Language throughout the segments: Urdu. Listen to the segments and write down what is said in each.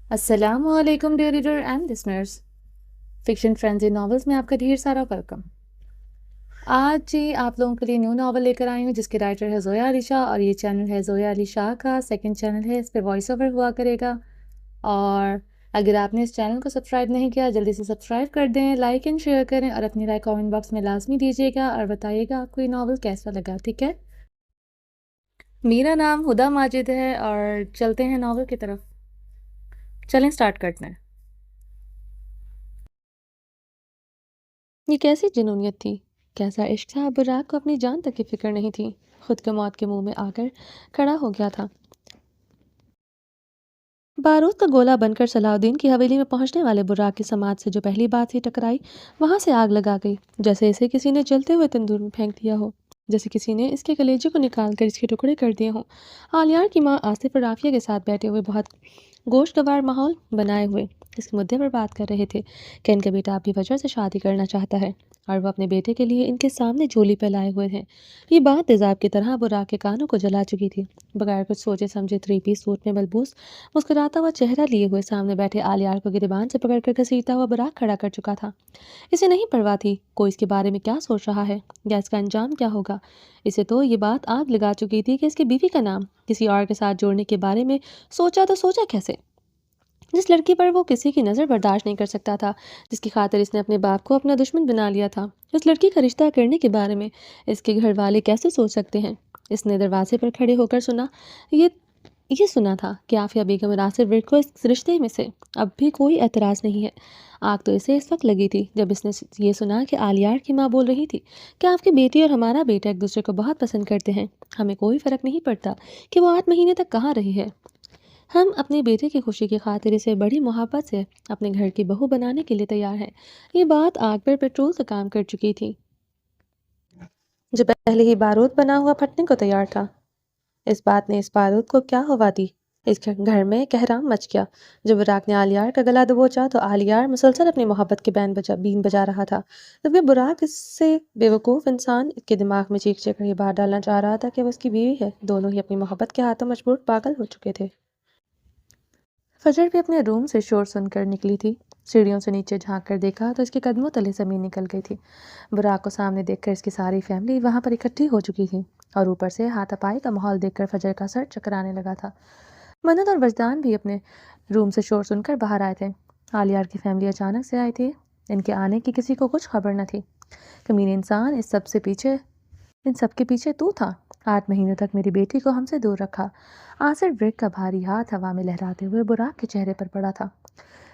السلام علیکم dear reader and listeners, fiction frenzy novels میں آپ کا ڈھیر سارا ویلکم۔ آج جی آپ لوگوں کے لیے نیو ناول لے کر آئی ہوں جس کے رائٹر ہے زویا علی شاہ، اور یہ چینل ہے زویا علی شاہ کا سیکنڈ چینل ہے، اس پہ وائس اوور ہوا کرے گا۔ اور اگر آپ نے اس چینل کو سبسکرائب نہیں کیا جلدی سے سبسکرائب کر دیں، لائک اینڈ شیئر کریں، اور اپنی رائے کامنٹ باکس میں لازمی دیجیے گا اور بتائیے گا آپ کو یہ ناول کیسا لگا، ٹھیک ہے؟ میرا نام ہدا ماجد ہے اور چلتے ہیں ناول کی طرف۔ چلیں سٹارٹ کرتے ہیں۔ یہ کیسی جنونیت تھی، کیسا عشق تھا، براق کو اپنی جان تک کی فکر نہیں تھی، خود کے موت کے منہ میں آ کر کھڑا ہو گیا تھا۔ بارود کا گولہ بن کر صلاح الدین کی حویلی میں پہنچنے والے براق کی سماعت سے جو پہلی بات ہی ٹکرائی وہاں سے آگ لگا گئی، جیسے اسے کسی نے جلتے ہوئے تندور میں پھینک دیا ہو، جیسے کسی نے اس کے کلیجے کو نکال کر اس کے ٹکڑے کر دیے ہوں۔ آلیار کی ماں آصف اور رافیہ کے ساتھ بیٹھے ہوئے بہت گوشتگوار ماحول بنائے ہوئے اس مدعے پر بات کر رہے تھے کہ ان کا بیٹا ابھی فجر سے شادی کرنا چاہتا ہے اور وہ اپنے بیٹے کے لیے ان کے سامنے جھولی پہ لائے ہوئے ہیں۔ یہ بات تیزاب کی طرح براق کے کانوں کو جلا چکی تھی۔ بغیر کچھ سوچے سمجھے 3 پیس سوٹ میں ملبوس مسکراتا ہوا چہرہ لیے ہوئے سامنے بیٹھے آلیار کو گریبان سے پکڑ کر گھسیٹتا ہوا براق کھڑا کر چکا تھا۔ اسے نہیں پرواہ تھی کوئی اس کے بارے میں کیا سوچ رہا ہے یا اس کا انجام کیا ہوگا۔ اسے تو یہ بات آگ لگا چکی تھی کہ اس کی بیوی کا نام کسی اور کے ساتھ جوڑنے کے بارے میں سوچا تو سوچا کیسے، جس لڑکی پر وہ کسی کی نظر برداشت نہیں کر سکتا تھا، جس کی خاطر اس نے اپنے باپ کو اپنا دشمن بنا لیا تھا، اس لڑکی کا رشتہ کرنے کے بارے میں اس کے گھر والے کیسے سوچ سکتے ہیں۔ اس نے دروازے پر کھڑے ہو کر یہ سنا تھا کہ عافیہ بیگم اور آصف ورد کو اس رشتے میں سے اب بھی کوئی اعتراض نہیں ہے۔ آگ تو اسے اس وقت لگی تھی جب اس نے یہ سنا کہ آلیار کی ماں بول رہی تھی کہ آپ کی بیٹی اور ہمارا بیٹا ایک دوسرے کو بہت پسند کرتے ہیں، ہمیں کوئی فرق نہیں پڑتا کہ وہ 8 مہینے تک کہاں رہی ہے، ہم اپنے بیٹے کی خوشی کی خاطر اسے بڑی محبت سے اپنے گھر کی بہو بنانے کے لیے تیار ہیں۔ یہ بات آگ پر پیٹرول کا کام کر چکی تھی جو پہلے ہی بارود بنا ہوا پھٹنے کو تیار تھا۔ اس بات نے اس بارود کو کیا ہوا دی، اس گھر میں کہرام مچ گیا۔ جب براق نے آلیار کا گلا دبوچا تو آلیار مسلسل اپنی محبت کے بین بجا رہا تھا، جبکہ براق اس سے بیوقوف انسان کے دماغ میں چیخ کر یہ بات ڈالنا چاہ رہا تھا کہ وہ اس کی بیوی ہے۔ دونوں ہی اپنی محبت کے ہاتھوں مجبور پاگل ہو چکے تھے۔ فجر بھی اپنے روم سے شور سن کر نکلی تھی۔ سیڑھیوں سے نیچے جھانک کر دیکھا تو اس کے قدموں تلے زمین نکل گئی تھی۔ براق کو سامنے دیکھ کر اس کی ساری فیملی وہاں پر اکٹھی ہو چکی تھی اور اوپر سے ہاتھا پائی کا ماحول دیکھ کر فجر کا سر چکرانے لگا تھا۔ منت اور وجدان بھی اپنے روم سے شور سن کر باہر آئے تھے۔ آلیار کی فیملی اچانک سے آئی تھی، ان کے آنے کی کسی کو کچھ خبر نہ تھی۔ کمینے انسان ان سب کے پیچھے تو تھا، 8 مہینے تک میری بیٹی کو ہم سے دور رکھا۔ آصف ورد کا بھاری ہاتھ ہوا میں لہراتے ہوئے براق کے چہرے پر پڑا تھا۔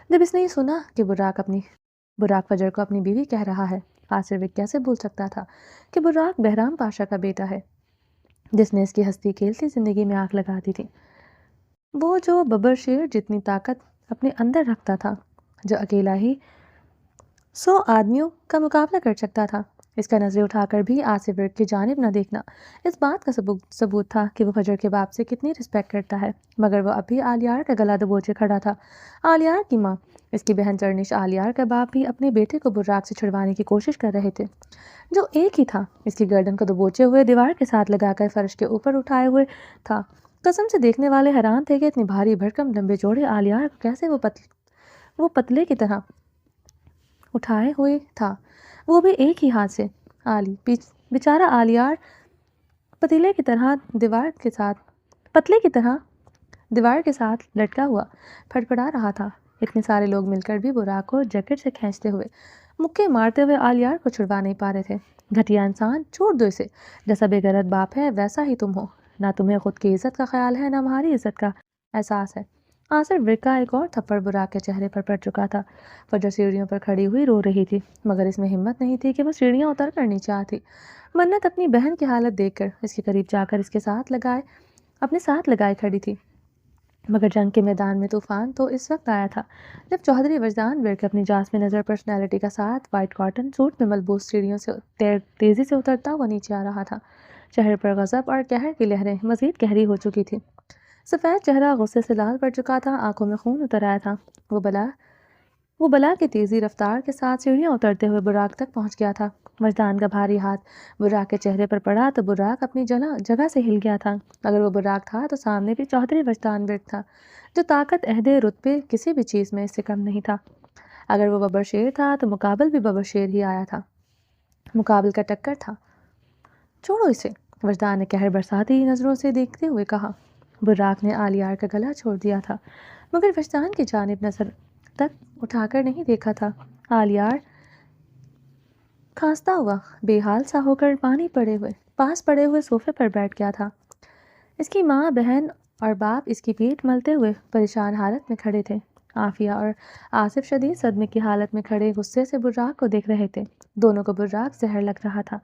جب اس نے یہ سنا کہ براق فجر کو اپنی بیوی کہہ رہا ہے، آصف ورد کیسے بھول سکتا تھا کہ براق بہرام پاشا کا بیٹا ہے جس نے اس کی ہستی کھیلتی زندگی میں آگ لگا دی تھی۔ وہ جو ببر شیر جتنی طاقت اپنے اندر رکھتا تھا، جو اکیلا ہی 100 آدمیوں کا مقابلہ کر سکتا تھا، اس کا نظریں اٹھا کر بھی آصف ورد کی جانب نہ دیکھنا اس بات کا ثبوت تھا کہ وہ فجر کے باپ سے کتنی رسپیکٹ کرتا ہے، مگر وہ اب بھی آلیار کا گلا دبوچے کھڑا تھا۔ آلیار کی ماں، اس کی بہن چرنش، آلیار کا باپ بھی اپنے بیٹے کو براق سے چھڑوانے کی کوشش کر رہے تھے، جو ایک ہی تھا، اس کی گردن کو دبوچے ہوئے دیوار کے ساتھ لگا کر فرش کے اوپر اٹھائے ہوئے تھا۔ قسم سے دیکھنے والے حیران تھے کہ اتنی بھاری بھرکم لمبے چوڑے آلیار کو کیسے وہ پتلے کی طرح اٹھائے ہوئے تھا، وہ بھی ایک ہی ہاتھ سے۔ بیچارہ آلیار پتلے کی طرح دیوار کے ساتھ لٹکا ہوا پھڑپڑا رہا تھا۔ اتنے سارے لوگ مل کر بھی براق کو جیکٹ سے کھینچتے ہوئے، مکے مارتے ہوئے آلیار کو چھڑوا نہیں پا رہے تھے۔ گھٹیا انسان، چھوڑ دو اسے، جیسا بے غیرت باپ ہے ویسا ہی تم ہو، نہ تمہیں خود کی عزت کا خیال ہے نہ ہماری عزت کا احساس ہے۔ آصف ورد کا ایک اور تھپڑ براق کے چہرے پر پڑ چکا تھا۔ فجر سیڑھیوں پر کھڑی ہوئی رو رہی تھی، مگر اس میں ہمت نہیں تھی کہ وہ سیڑھیاں اتر کر نیچے آتی۔ منت اپنی بہن کی حالت دیکھ کر اس کے قریب جا کر اپنے ساتھ لگائے کھڑی تھی، مگر جنگ کے میدان میں طوفان تو اس وقت آیا تھا جب چودھری وجدان ورد اپنی جاسم نظر پرسنالٹی کا ساتھ وائٹ کاٹن سوٹ میں ملبوس سیڑھیوں سے تیزی سے اترتا ہوا نیچے آ رہا تھا۔ چہرے پر غضب اور قہر کی لہریں مزید گہری ہو چکی تھی، سفید چہرہ غصے سے لال پڑ چکا تھا، آنکھوں میں خون اتر آیا تھا۔ وہ بلا وہ بلا کے تیزی رفتار کے ساتھ سیڑھیاں اترتے ہوئے براق تک پہنچ گیا تھا۔ وجدان کا بھاری ہاتھ براق کے چہرے پر پڑا تو براق اپنی جگہ سے ہل گیا تھا۔ اگر وہ براق تھا تو سامنے بھی چودھری وجدان بیگ تھا، جو طاقت، عہدے، رتبے، کسی بھی چیز میں اس سے کم نہیں تھا۔ اگر وہ ببر شیر تھا تو مقابل بھی ببر شیر ہی آیا تھا، مقابل کا ٹکر تھا۔ چھوڑو اسے، وجدان نے قہر برساتی نظروں سے دیکھتے ہوئے کہا۔ براق نے آلیار کا گلا چھوڑ دیا تھا، مگر وجدان کی جانب نظر تک اٹھا کر نہیں دیکھا تھا۔ آلیار کھانستا ہوا، بے حال سا ہو کر پاس پڑے ہوئے صوفے پر بیٹھ گیا تھا۔ اس کی ماں، بہن اور باپ اس کی پیٹھ ملتے ہوئے پریشان حالت میں کھڑے تھے۔ عافیہ اور آصف شدید صدمے کی حالت میں کھڑے غصے سے براق کو دیکھ رہے تھے۔ دونوں کو براق زہر لگ رہا تھا۔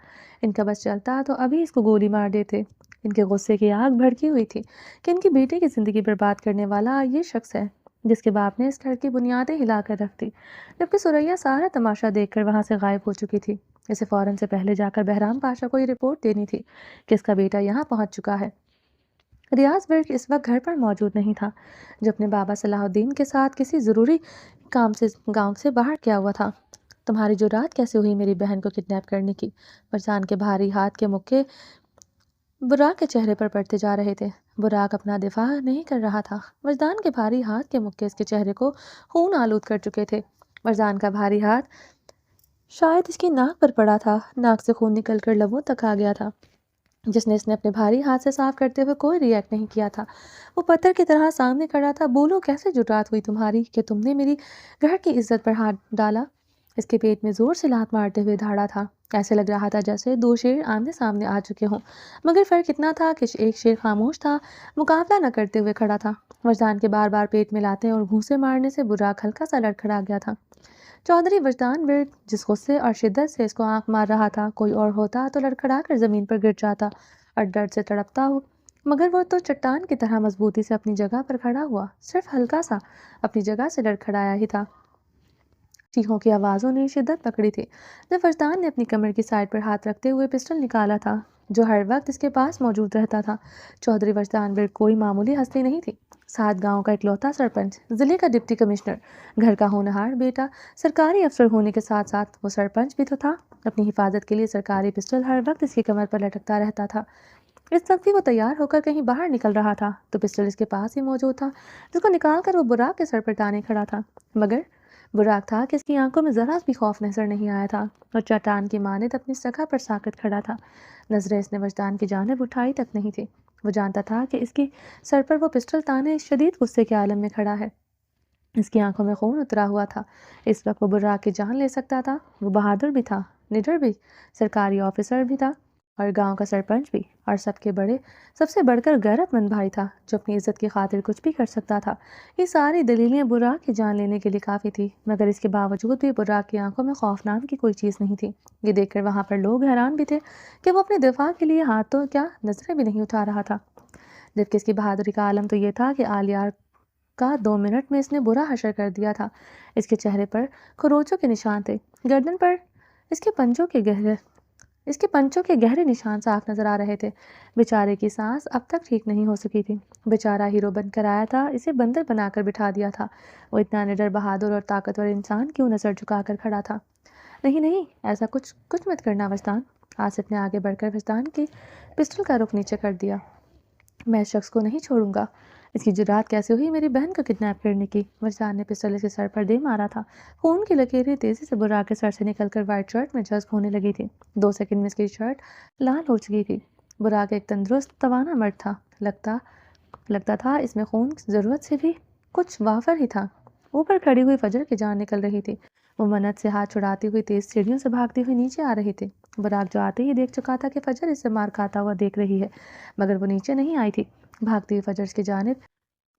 ان کا بس چلتا تو ابھی اس کو گولی مار دیتے۔ ان کے غصے کی آگ بھڑکی ہوئی تھی کہ ان کی بیٹی کی زندگی برباد کرنے والا یہ شخص ہے جس کے باپ نے اس گھر کی بنیادیں ہلا کر رکھ دی، جبکہ ثریا سارا تماشا دیکھ کر وہاں سے غائب ہو چکی تھی۔ اسے فوراً سے پہلے جا کر بہرام پاشا کو یہ رپورٹ دینی تھی کہ اس کا بیٹا یہاں پہنچ چکا ہے۔ ریاض برق اس وقت گھر پر موجود نہیں تھا، جو اپنے بابا صلاح الدین کے ساتھ کسی ضروری کام سے گاؤں سے باہر گیا ہوا تھا۔ تمہاری جرات کیسے ہوئی میری بہن کو کڈنیپ کرنے کی؟ فرزان کے بھاری ہاتھ کے مکے براق کے چہرے پر پڑتے جا رہے تھے۔ براق اپنا دفاع نہیں کر رہا تھا۔ وجدان کے بھاری ہاتھ کے مکے اس کے چہرے کو خون آلود کر چکے تھے۔ وجدان کا بھاری ہاتھ شاید اس کی ناک پر پڑا تھا۔ ناک سے خون نکل کر لبوں تک آ گیا تھا، جس نے اس نے اپنے بھاری ہاتھ سے صاف کرتے ہوئے کوئی ری ایکٹ نہیں کیا تھا۔ وہ پتھر کی طرح سامنے کھڑا تھا۔ بولو، کیسے جرات ہوئی تمہاری کہ تم نے میری گھر کی عزت پر ہاتھ ڈالا؟ اس کے پیٹ میں زور سے لات مارتے ہوئے دھاڑا تھا۔ ایسے لگ رہا تھا جیسے دو شیر آمنے سامنے آ چکے ہوں، مگر فرق اتنا تھا کہ ایک شیر خاموش تھا، مقابلہ نہ کرتے ہوئے کھڑا تھا۔ وجدان کے بار بار پیٹ میں لاتے اور گھونسے مارنے سے براق ہلکا سا لڑکھڑا گیا تھا۔ چودھری وجدان برق جس غصے اور شدت سے اس کو آنکھ مار رہا تھا، کوئی اور ہوتا تو لڑکھڑا کر زمین پر گر جاتا اور درد سے تڑپتا ہو، مگر وہ تو چٹان کی طرح مضبوطی سے اپنی جگہ پر کھڑا ہوا، صرف ہلکا سا اپنی جگہ سے لڑکھڑایا ہی تھا۔ چیخوں کی آوازوں نے شدت پکڑی تھی جب وجدان نے اپنی کمر کی سائڈ پر ہاتھ رکھتے ہوئے پسٹل نکالا تھا، جو ہر وقت اس کے پاس موجود رہتا تھا۔ چودھری وجدان برق کوئی معمولی ہستی نہیں تھی۔ 7 گاؤں کا اکلوتا سرپنچ، ضلع کا ڈپٹی کمشنر، گھر کا ہونہار بیٹا، سرکاری افسر ہونے کے ساتھ ساتھ وہ سرپنچ بھی تو تھا۔ اپنی حفاظت کے لیے سرکاری پسٹل ہر وقت اس کی کمر پر لٹکتا رہتا تھا۔ اس وقت بھی وہ تیار ہو کر کہیں باہر نکل رہا تھا تو پسٹل اس کے پاس ہی موجود تھا، جس کو نکال کر وہ براق کے سر پر ٹانے کھڑا تھا۔ مگر براق تھا کہ اس کی آنکھوں میں ذرا بھی خوف نظر نہیں آیا تھا اور چٹان کی مانند اپنی سکھا پر ساکت کھڑا تھا۔ نظریں اس نے وجدان کی جانب اٹھائی تک نہیں تھی۔ وہ جانتا تھا کہ اس کی سر پر وہ پسٹل تانے شدید غصے کے عالم میں کھڑا ہے۔ اس کی آنکھوں میں خون اترا ہوا تھا۔ اس وقت وہ براق کی جان لے سکتا تھا۔ وہ بہادر بھی تھا، نڈر بھی، سرکاری آفیسر بھی تھا اور گاؤں کا سرپنچ بھی، اور سب سے بڑھ کر غیرت مند بھائی تھا جو اپنی عزت کی خاطر کچھ بھی کر سکتا تھا۔ یہ ساری دلیلیں براق کی جان لینے کے لیے کافی تھی، مگر اس کے باوجود بھی براق کی آنکھوں میں خوف نام کی کوئی چیز نہیں تھی۔ یہ دیکھ کر وہاں پر لوگ حیران بھی تھے کہ وہ اپنے دفاع کے لیے ہاتھ تو کیا نظریں بھی نہیں اٹھا رہا تھا، جبکہ اس کی بہادری کا عالم تو یہ تھا کہ آلیار کا 2 منٹ میں اس نے برا حشر کر دیا تھا۔ اس کے چہرے پر خروچوں کے نشان تھے، گردن پر اس کے پنچوں کے گہرے نشان صاف نظر آ رہے تھے۔ بیچارے کی سانس اب تک ٹھیک نہیں ہو سکی تھی۔ بیچارہ ہیرو بن کر آیا تھا، اسے بندر بنا کر بٹھا دیا تھا۔ وہ اتنا نڈر، بہادر اور طاقتور انسان کیوں نظر جھکا کر کھڑا تھا؟ نہیں نہیں، ایسا کچھ مت کرنا وجدان۔ آصف نے آگے بڑھ کر وجدان کی پسٹل کا رخ نیچے کر دیا۔ میں اس شخص کو نہیں چھوڑوں گا۔ اس کی جرات کیسے ہوئی میری بہن کو کڈنیپ کرنے کی؟ وجدان نے پسٹل اس کے سر پر دے مارا تھا۔ خون کی لکیریں تیزی سے براق کے سر سے نکل کر وائٹ شرٹ میں جذب ہونے لگی تھی۔ 2 سیکنڈ میں اس کی شرٹ لال ہو چکی تھی۔ براق ایک تندرست، توانا مرد تھا۔ لگتا تھا اس میں خون ضرورت سے بھی کچھ وافر ہی تھا۔ اوپر کھڑی ہوئی فجر کی جان نکل رہی تھی۔ وہ منت سے ہاتھ چھڑاتی ہوئی تیز سیڑھیوں سے بھاگتی ہوئی نیچے آ رہی تھی۔ براق جو آتے ہی دیکھ چکا تھا کہ فجر اسے مار کھاتا ہوا دیکھ رہی ہے، مگر وہ نیچے نہیں آئی تھی۔ بھاگتی ہوئی فجر کی جانب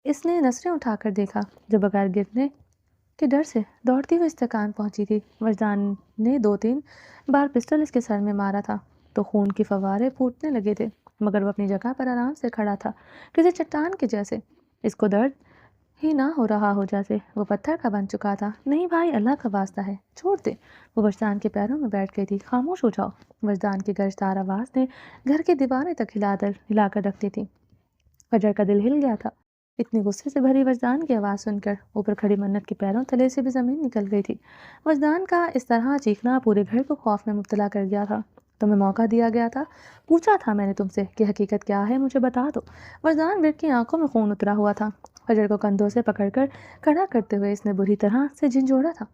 اس نے نظریں اٹھا کر دیکھا، جو بغیر گرنے کے ڈر سے دوڑتی ہوئی استقان پہنچی تھی۔ وجدان نے 2-3 بار پسٹل اس کے سر میں مارا تھا تو خون کی فوارے پھوٹنے لگے تھے، مگر وہ اپنی جگہ پر آرام سے کھڑا تھا، کسی چٹان کے جیسے۔ اس کو درد ہی نہ ہو رہا ہو، جیسے وہ پتھر کا بن چکا تھا۔ نہیں بھائی، اللہ کا واسطہ ہے، چھوڑ دے۔ وہ وجدان کے پیروں میں بیٹھ گئی تھی۔ خاموش ہو جاؤ، وجدان کی گرجدار آواز نے گھر کی دیواریں تک ہلا کر رکھ دی تھی۔ فجر کا دل ہل گیا تھا۔ اتنی غصے سے بھری وجدان کی آواز سن کر اوپر کھڑی منت کے پیروں تلے سے بھی زمین نکل گئی تھی۔ وجدان کا اس طرح چیخنا پورے گھر کو خوف میں مبتلا کر گیا تھا۔ تمہیں موقع دیا گیا تھا، پوچھا تھا میں نے تم سے کہ حقیقت کیا ہے، مجھے بتا دو۔ وجدان ورد کی آنکھوں میں خون اترا ہوا تھا۔ فجر کو کندھوں سے پکڑ کر کھڑا کرتے ہوئے اس نے بری طرح سے جھنجھوڑا تھا۔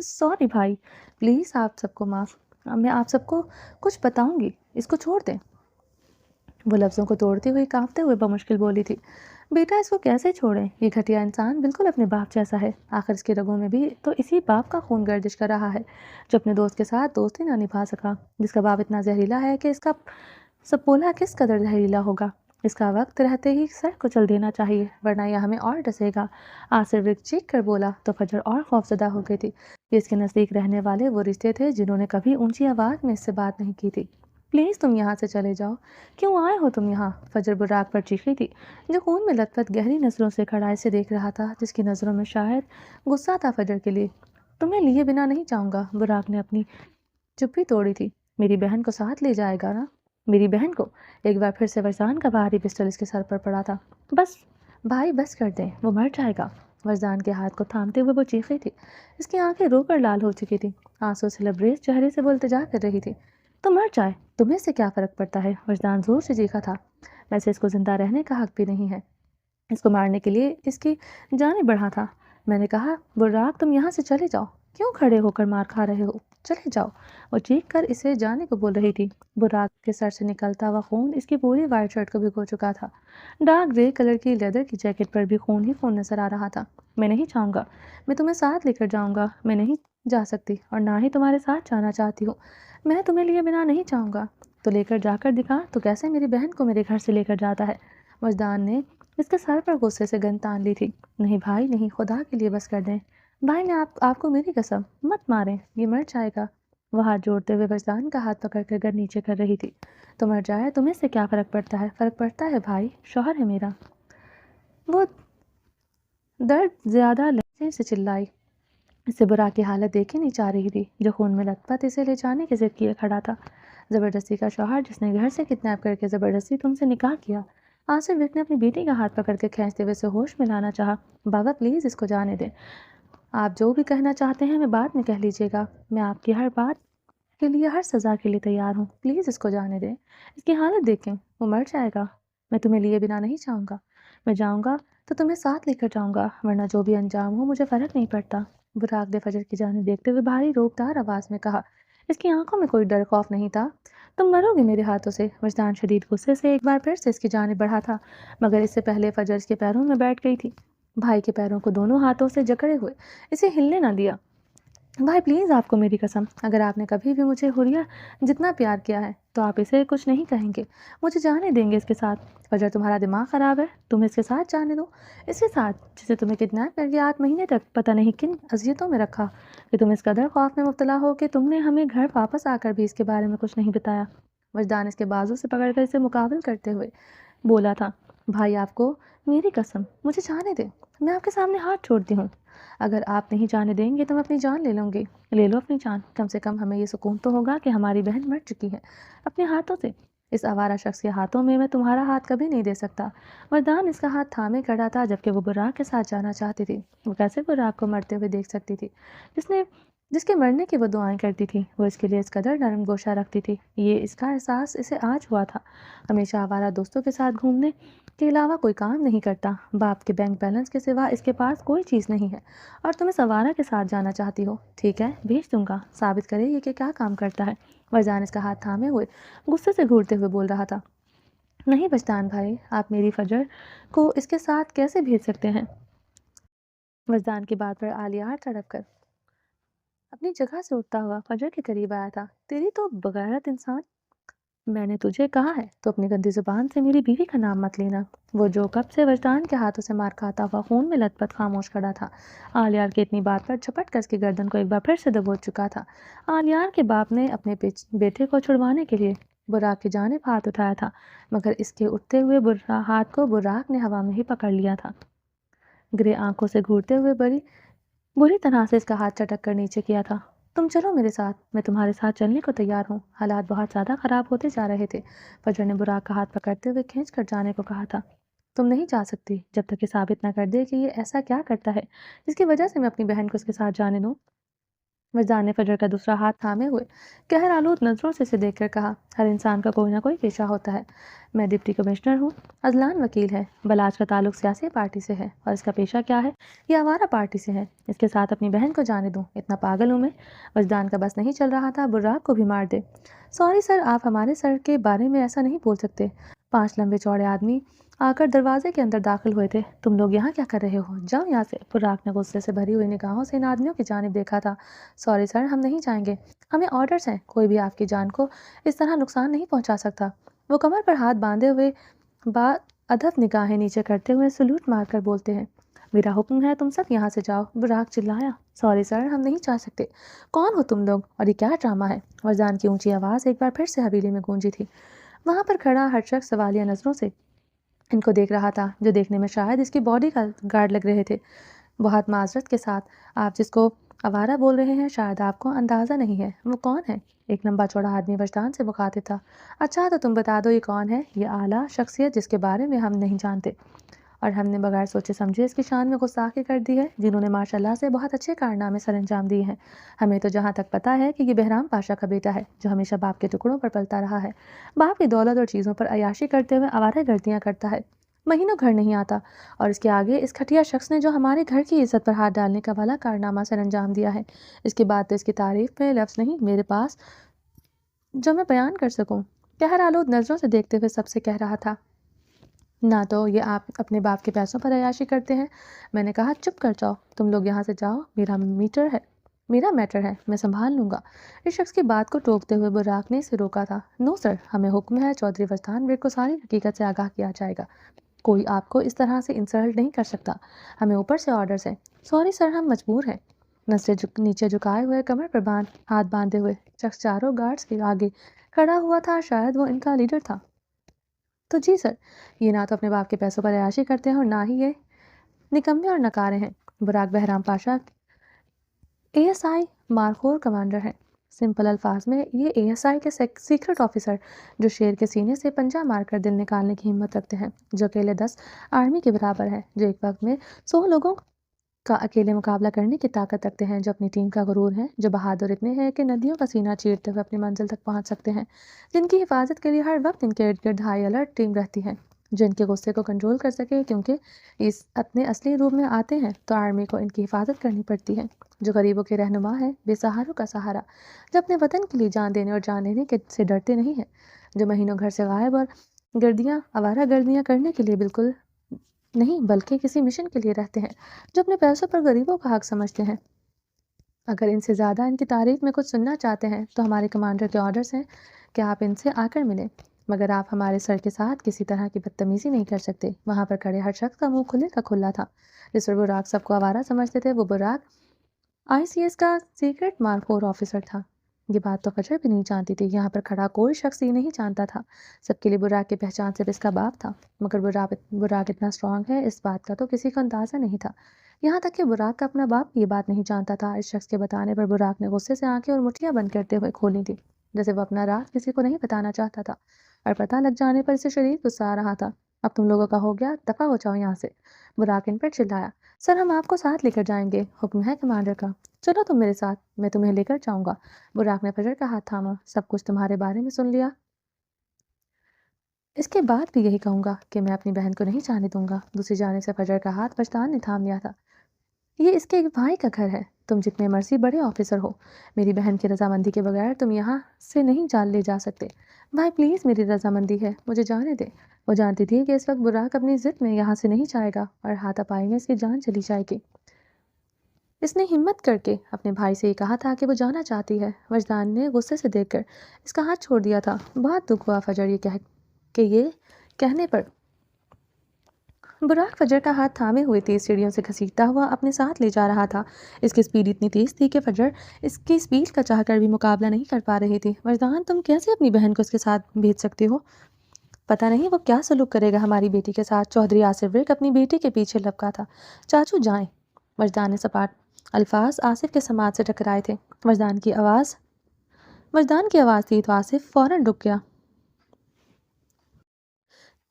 سوری بھائی، پلیز آپ سب کو معاف، میں آپ سب کو کچھ بتاؤں گی، اس کو چھوڑ دیں۔ وہ لفظوں کو توڑتی ہوئی کانپتے ہوئے بمشکل بولی تھی، بیٹا اس کو کیسے چھوڑیں، یہ گھٹیا انسان بالکل اپنے باپ جیسا ہے، آخر اس کی رگوں میں بھی تو اسی باپ کا خون گردش کر رہا ہے جو اپنے دوست کے ساتھ دوستی نہ نبھا سکا، جس کا باپ اتنا زہریلا ہے کہ اس کا سپولہ کس قدر زہریلا ہوگا۔ اس کا وقت رہتے ہی سر کچل دینا چاہیے ورنہ یہ ہمیں اور ڈسے گا۔ آصر ورد چیخ کر بولا تو فجر اور خوفزدہ ہو گئی تھی۔ یہ اس کے نزدیک رہنے والے وہ رشتے تھے جنہوں نے کبھی اونچی آواز میں اس سے بات نہیں کی تھی۔ پلیز تم یہاں سے چلے جاؤ، کیوں آئے ہو تم یہاں؟ فجر براق پر چیخی تھی جو خون میں لت پت گہری نظروں سے کھڑائی سے دیکھ رہا تھا، جس کی نظروں میں شاید غصہ تھا فجر کے لیے۔ تمہیں لیے بنا نہیں جاؤں گا۔ براق نے اپنی چپی توڑی تھی، میری بہن کو ساتھ لے جائے گا نا؟ میری بہن کو؟ ایک بار پھر سے وجدان کا بھاری پسٹل اس کے سر پر پڑا تھا۔ بس بھائی بس کر دیں، وہ مر جائے گا۔ وجدان کے ہاتھ کو تھامتے ہوئے وہ چیخی تھی، اس کی آنکھیں رو کر لال ہو چکی تھی، آنسو سے لبریز چہرے سے وہ التجا کر رہی تھی۔ تو مر جائے، تمہیں سے کیا فرق پڑتا ہے؟ وجدان زور سے چیخا تھا۔ ویسے اس کو زندہ رہنے کا حق بھی نہیں ہے، اس کو مارنے کے لیے اس کی جانیں بڑھا تھا۔ میں نے کہا براق تم یہاں سے چلے جاؤ، کیوں کھڑے ہو کر مار کھا رہے ہو، چلے جاؤ۔ وہ چیخ کر اسے جانے کو بول رہی تھی۔ براق کے سر سے نکلتا ہوا خون اس کی پوری وائٹ شرٹ کو بھگو چکا تھا، ڈارک گرے کلر کی لیدر کی جیکٹ پر بھی خون ہی خون نظر آ رہا تھا۔ میں نہیں چاہوں گا، میں تمہیں ساتھ لے کر جاؤں گا، میں نہیں جا سکتی اور نہ ہی تمہارے ساتھ جانا چاہتی ہوں، میں تمہیں لیے بنا نہیں چاہوں گا۔ تو لے کر جا کر دکھا، تو کیسے میری بہن کو میرے گھر سے لے کر جاتا ہے؟ وجدان نے اس کے سر پر غصے سے گن تان لی تھی۔ نہیں بھائی نہیں، خدا کے لیے بس کر دیں بھائی، میں آپ کو میری قسم، مت ماریں، یہ مر جائے گا۔ وہ ہاتھ جوڑتے ہوئے وجدان کا ہاتھ پکڑ کر گر نیچے کر رہی تھی۔ تو مر جائے، تمہیں سے کیا فرق پڑتا ہے؟ فرق پڑتا ہے بھائی، شوہر ہے میرا۔ وہ درد زیادہ لہجے سے چلائی، اسے برا کی حالت دیکھی نہیں چاہ رہی تھی جو خون میں لت پت اسے لے جانے کی ضد کیے کھڑا تھا۔ زبردستی کا شوہر جس نے گھر سے کڈنیپ کر کے زبردستی تم سے نکاح کیا۔ آصر ورد نے اپنی بیٹی کا ہاتھ پکڑ کے کھینچتے ہوئے اسے ہوش میں لانا چاہا۔ بابا پلیز اس کو جانے دیں، آپ جو بھی کہنا چاہتے ہیں میں بعد میں کہہ لیجیے گا، میں آپ کی ہر بات کے لیے ہر سزا کے لیے تیار ہوں، پلیز اس کو جانے دیں، اس کی حالت دیکھیں، وہ مر جائے گا۔ میں تمہیں لیے بنا نہیں جاؤں گا، میں جاؤں گا تو تمہیں ساتھ لے کر جاؤں گا، ورنہ جو بھی انجام ہو مجھے فرق نہیں پڑتا۔ براق نے فجر کی جانب دیکھتے ہوئے بھاری روبدار آواز میں کہا، اس کی آنکھوں میں کوئی ڈر خوف نہیں تھا۔ تم مرو گے میرے ہاتھوں سے۔ وجدان شدید غصے سے ایک بار پھر سے اس کی جانب بڑھا تھا، مگر اس سے پہلے فجر اس کے پیروں میں بیٹھ گئی تھی۔ بھائی کے پیروں کو دونوں ہاتھوں سے جکڑے ہوئے اسے ہلنے نہ دیا۔ بھائی پلیز، آپ کو میری قسم، اگر آپ نے کبھی بھی مجھے حریہ جتنا پیار کیا ہے تو آپ اسے کچھ نہیں کہیں گے، مجھے جانے دیں گے اس کے ساتھ۔ فجر تمہارا دماغ خراب ہے، تم اس کے ساتھ جانے دو، اس کے ساتھ جسے تمہیں کڈنیپ کر کے 8 مہینے تک پتہ نہیں کن اذیتوں میں رکھا کہ تم اس قدر خوف میں مبتلا ہو کہ تم نے ہمیں گھر واپس آ کر بھی اس کے بارے میں کچھ نہیں بتایا۔ وجدان اس کے بازو سے پکڑ کر اسے مقابل کرتے ہوئے بولا تھا، بھائی آپ کو میری قسم، مجھے جانے دیں، میں آپ کے سامنے ہاتھ چھوڑتی ہوں، اگر آپ نہیں جانے دیں گے تو میں اپنی جان لے لوں گی۔ لے لو اپنی جان، کم سے کم ہمیں یہ سکون تو ہوگا کہ ہماری بہن مر چکی ہے اپنے ہاتھوں سے۔ اس آوارہ شخص کے ہاتھوں میں تمہارا ہاتھ کبھی نہیں دے سکتا۔ وردان اس کا ہاتھ تھامے کھڑا تھا جبکہ وہ براق کے ساتھ جانا چاہتی تھی۔ وہ کیسے براق کو مرتے ہوئے دیکھ سکتی تھی جس کے مرنے کی وہ دعائیں کرتی تھی؟ وہ اس کے لیے اس قدر نرم گوشہ رکھتی تھی، یہ اس کا احساس اسے آج ہوا تھا۔ ہمیشہ آوارہ دوستوں کے ساتھ گھومنے کے علاوہ کوئی کام نہیں کرتا، باپ کے بینک بیلنس کے سوا اس کے پاس کوئی چیز نہیں ہے، اور تم اس آوارہ کے ساتھ جانا چاہتی ہو؟ ٹھیک ہے، بھیج دوں گا، ثابت کرے یہ کہ کیا کام کرتا ہے۔ وجدان اس کا ہاتھ تھامے ہوئے غصے سے گھورتے ہوئے بول رہا تھا، نہیں وجدان بھائی، آپ میری فجر کو اس کے ساتھ کیسے بھیج سکتے ہیں؟ وجدان کی بات پر آلیار تڑپ کر اپنی جگہ سے اٹھتا ہوا فجر کے قریب آیا تھا۔ تیری تو بغیرت انسان، میں نے تجھے کہا ہے تو اپنی گندی زبان سے میری بیوی کا نام مت لینا۔ وہ جو کب سے وجدان کے ہاتھوں سے مار کھاتا ہوا خون میں لت پت خاموش کھڑا تھا، آلیار کی اتنی بات پر جھپٹ کر اس کی گردن کو ایک بار پھر سے دبوچ چکا تھا۔ آلیار کے باپ نے اپنے بیٹے کو چھڑوانے کے لیے براق کی جانب ہاتھ اٹھایا تھا، مگر اس کے اٹھتے ہوئے ہاتھ کو براق نے ہوا میں ہی پکڑ لیا تھا۔ گرے آنکھوں سے گھورتے ہوئے بری طرح سے اس کا ہاتھ چٹک کر نیچے کیا تھا۔ تم چلو میرے ساتھ، میں تمہارے ساتھ چلنے کو تیار ہوں۔ حالات بہت زیادہ خراب ہوتے جا رہے تھے۔ فجر نے براق کا ہاتھ پکڑتے ہوئے کھینچ کر جانے کو کہا تھا۔ تم نہیں جا سکتی جب تک یہ ثابت نہ کر دے کہ یہ ایسا کیا کرتا ہے جس کی وجہ سے میں اپنی بہن کو اس کے ساتھ جانے دوں۔ وجدان نے فجر کا دوسرا ہاتھ تھامے ہوئے قہر آلود نظروں سے اسے دیکھ کر کہا، ہر انسان کا کوئی نہ کوئی پیشہ ہوتا ہے۔ میں ڈپٹی کمشنر ہوں، اذلان وکیل ہے، بلاج کا تعلق سیاسی پارٹی سے ہے، اور اس کا پیشہ کیا ہے؟ یہ آوارہ پارٹی سے ہے۔ اس کے ساتھ اپنی بہن کو جانے دوں؟ اتنا پاگل ہوں میں؟ وجدان کا بس نہیں چل رہا تھا براق کو بھی مار دے۔ سوری سر، آپ ہمارے سر کے بارے میں ایسا نہیں بول سکتے۔ 5 لمبے چوڑے آدمی آ کر دروازے کے اندر داخل ہوئے تھے۔ تم لوگ یہاں کیا کر رہے ہو؟ جاؤ یہاں سے۔ براق نے غصے سے بھری ہوئی نگاہوں سے ان آدمیوں کی جانب دیکھا تھا۔ سوری سر، ہم نہیں جائیں گے، ہمیں آرڈرز ہیں، کوئی بھی آپ کی جان کو اس طرح نقصان نہیں پہنچا سکتا۔ وہ کمر پر ہاتھ باندھے ہوئے با ادب نگاہیں نیچے کرتے ہوئے سلوٹ مار کر بولتے ہیں، میرا حکم ہے تم سب یہاں سے جاؤ۔ براق چلایا، سوری سر، ہم نہیں جا سکتے۔ کون ہو تم لوگ اور یہ کیا ڈرامہ ہے؟ وجدان کی اونچی آواز ایک بار پھر سے حویلی میں گونجی تھی۔ وہاں پر کھڑا ہر شخص سوالیہ نظروں سے ان کو دیکھ رہا تھا، جو دیکھنے میں شاید اس کی باڈی کا گارڈ لگ رہے تھے۔ بہت معذرت کے ساتھ، آپ جس کو آوارہ بول رہے ہیں شاید آپ کو اندازہ نہیں ہے۔ وہ کون ہے؟ ایک لمبا چوڑا آدمی وجدان سے مخاطب تھا۔ اچھا تو تم بتا دو یہ کون ہے؟ یہ اعلیٰ شخصیت جس کے بارے میں ہم نہیں جانتے اور ہم نے بغیر سوچے سمجھے اس کی شان میں گستاخی کر دی ہے، جنہوں نے ماشاءاللہ سے بہت اچھے کارنامے سر انجام دیے ہیں۔ ہمیں تو جہاں تک پتہ ہے کہ یہ بہرام پاشا کا بیٹا ہے، جو ہمیشہ باپ کے ٹکڑوں پر پلتا رہا ہے، باپ کی دولت اور چیزوں پر عیاشی کرتے ہوئے آوارہ گردیاں کرتا ہے، مہینوں گھر نہیں آتا، اور اس کے آگے اس کھٹیا شخص نے جو ہمارے گھر کی عزت پر ہاتھ ڈالنے کا والا کارنامہ سر انجام دیا ہے، اس کے بعد تو اس کی تعریف میں لفظ نہیں میرے پاس جو میں بیان کر سکوں۔ قہر آلود نظروں سے دیکھتے ہوئے سب سے کہہ رہا تھا، نہ تو یہ آپ اپنے باپ کے پیسوں پر عیاشی کرتے ہیں۔ میں نے کہا چپ کر جاؤ، تم لوگ یہاں سے جاؤ، میرا میٹر ہے، میں سنبھال لوں گا۔ اس شخص کی بات کو ٹوکتے ہوئے براق نے اسے روکا تھا۔ نو سر، ہمیں حکم ہے، چودھری وجدان ویر کو ساری حقیقت سے آگاہ کیا جائے گا، کوئی آپ کو اس طرح سے انسلٹ نہیں کر سکتا، ہمیں اوپر سے آرڈرز ہیں۔ سوری سر، ہم مجبور ہیں۔ نظریں نیچے جھکائے ہوئے کمر پر ہاتھ باندھے ہوئے شخص چاروں گارڈز کے آگے کھڑا ہوا تھا، شاید وہ ان کا لیڈر تھا۔ تو جی سر، یہ نہ تو اپنے باپ کے پیسوں پر عیاشی کرتے ہیں اور نہ ہی یہ نکمے اور نکارے ہیں۔ براق بہرام پاشا ASI مارخور کمانڈر ہیں۔ سمپل الفاظ میں یہ ASI کے سیکرٹ آفیسر جو شیر کے سینے سے پنجہ مار کر دل نکالنے کی ہمت رکھتے ہیں، جو اکیلے 10 آرمی کے برابر ہے، جو ایک وقت میں 100 لوگوں کا اکیلے مقابلہ کرنے کی طاقت رکھتے ہیں، جو اپنی ٹیم کا غرور ہے، جو بہادر اتنے ہیں کہ ندیوں کا سینہ چیرتے ہوئے اپنی منزل تک پہنچ سکتے ہیں، جن کی حفاظت کے لیے ہر وقت ان کے ارد گرد ہائی الرٹ ٹیم رہتی ہے، جو ان کے غصے کو کنٹرول کر سکے، کیونکہ اس اپنے اصلی روپ میں آتے ہیں تو آرمی کو ان کی حفاظت کرنی پڑتی ہے، جو غریبوں کے رہنما ہے، بے سہاروں کا سہارا، جو اپنے وطن کے لیے جان دینے اور جان لینے سے ڈرتے نہیں ہیں، جو مہینوں گھر سے غائب اور آوارہ گردیاں کرنے کے لیے بالکل نہیں بلکہ کسی مشن کے لیے رہتے ہیں، جو اپنے پیسوں پر غریبوں کا حق سمجھتے ہیں۔ اگر ان سے زیادہ ان کی تعریف میں کچھ سننا چاہتے ہیں تو ہمارے کمانڈر کے آرڈرز ہیں کہ آپ ان سے آ کر ملیں، مگر آپ ہمارے سر کے ساتھ کسی طرح کی بدتمیزی نہیں کر سکتے۔ وہاں پر کھڑے ہر شخص کا منہ کھلے کا کھلا تھا۔ جس پر براق سب کو آوارہ سمجھتے تھے، وہ براق ICS کا سیکرٹ مارخور آفیسر تھا۔ یہ بات تو فجر بھی نہیں جانتی تھی، یہاں پر کھڑا کوئی شخص یہ نہیں جانتا تھا۔ سب کے لیے براق کی پہچان صرف اس کا باپ تھا، مگر براق اتنا اسٹرانگ ہے اس بات کا تو کسی کو اندازہ نہیں تھا، یہاں تک کہ براق کا اپنا باپ یہ بات نہیں جانتا تھا۔ اس شخص کے بتانے پر براق نے غصے سے آنکھیں اور مٹھیاں بند کرتے ہوئے کھولی تھی، جیسے وہ اپنا راز کسی کو نہیں بتانا چاہتا تھا، اور پتہ لگ جانے پر اسے شدید غصہ آ رہا تھا۔ اب تم لوگوں کا ہو گیا، دفع ہو جاؤ یہاں سے، براق ان پر چلایا۔ سر، ہم آپ کو ساتھ لے کر جائیں گے، حکم ہے کمانڈر کا۔ چلو تم میرے ساتھ، میں تمہیں لے کر جاؤں گا۔ براق نے فجر کا ہاتھ تھاما، سب کچھ تمہارے بارے میں سن لیا، اس کے بعد بھی یہی کہوں گا کہ میں اپنی بہن کو نہیں جانے دوں گا۔ دوسری جانب سے فجر کا ہاتھ وجدان نے تھام لیا تھا۔ یہ اس کے ایک بھائی کا گھر ہے، تم جتنے مرضی بڑے آفیسر ہو، میری بہن کی رضامندی کے بغیر تم یہاں سے نہیں لے جا سکتے۔ بھائی پلیز، میری رضامندی ہے، مجھے جانے دے۔ وہ جانتی تھی کہ اس وقت براق اپنی ضد میں یہاں سے نہیں جائے گا اور ہاتھ پائی میں اس کی جان چلی جائے گی۔ اس نے ہمت کر کے اپنے بھائی سے یہ کہا تھا کہ وہ جانا چاہتی ہے۔ وجدان نے غصے سے دیکھ کر اس کا ہاتھ چھوڑ دیا تھا۔ بہت دکھ ہوا فجر یہ کہنے پر۔ براق فجر کا ہاتھ تھامے ہوئے تیز سیڑھیوں سے گھسیٹتا ہوا اپنے ساتھ لے جا رہا تھا۔ اس کی سپیڈ اتنی تیز تھی کہ فجر اس کی سپیڈ کا چاہ کر بھی مقابلہ نہیں کر پا رہی تھی۔ وجدان، تم کیسے اپنی بہن کو اس کے ساتھ بھیج سکتے ہو؟ پتہ نہیں وہ کیا سلوک کرے گا ہماری بیٹی کے ساتھ۔ چودھری آصف ویرک اپنی بیٹی کے پیچھے لپکا تھا۔ چاچو جائیں۔ وجدان نے سپاٹ الفاظ آصف کے سماعت سے ٹکرائے تھے۔ وجدان کی آواز تھی تو آصف فوراً رک گیا۔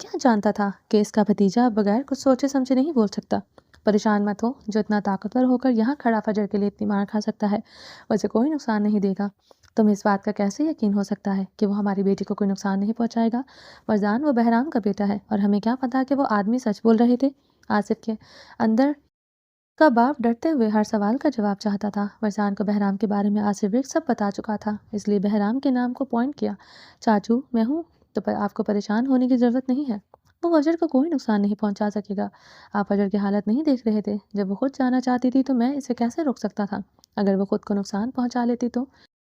کیا جانتا تھا کہ اس کا بھتیجا بغیر کچھ سوچے سمجھے نہیں بول سکتا۔ پریشان مت ہو، جو اتنا طاقتور ہو کر یہاں کھڑا فجر کے لیے اتنی مار کھا سکتا ہے اسے کوئی نقصان نہیں دے گا۔ تمہیں اس بات کا کیسے یقین ہو سکتا ہے کہ وہ ہماری بیٹی کو کوئی نقصان نہیں پہنچائے گا؟ مرزان، وہ بہرام کا بیٹا ہے اور ہمیں کیا پتا کہ وہ آدمی سچ بول رہے تھے؟ آصف کے اندر کا باپ ڈرتے ہوئے ہر سوال کا جواب چاہتا تھا۔ مرزان کو بہرام کے بارے میں آصف سب بتا چکا تھا، اس لیے بہرام کے نام کو پوائنٹ کیا۔ چاچو میں ہوں تو آپ کو پریشان ہونے کی ضرورت نہیں ہے، وہ فجر کو کوئی نقصان نہیں پہنچا سکے گا۔ آپ فجر کی حالت نہیں دیکھ رہے تھے؟ جب وہ خود جانا چاہتی تھی تو میں اسے کیسے روک سکتا تھا؟ اگر وہ خود کو نقصان پہنچا لیتی تو؟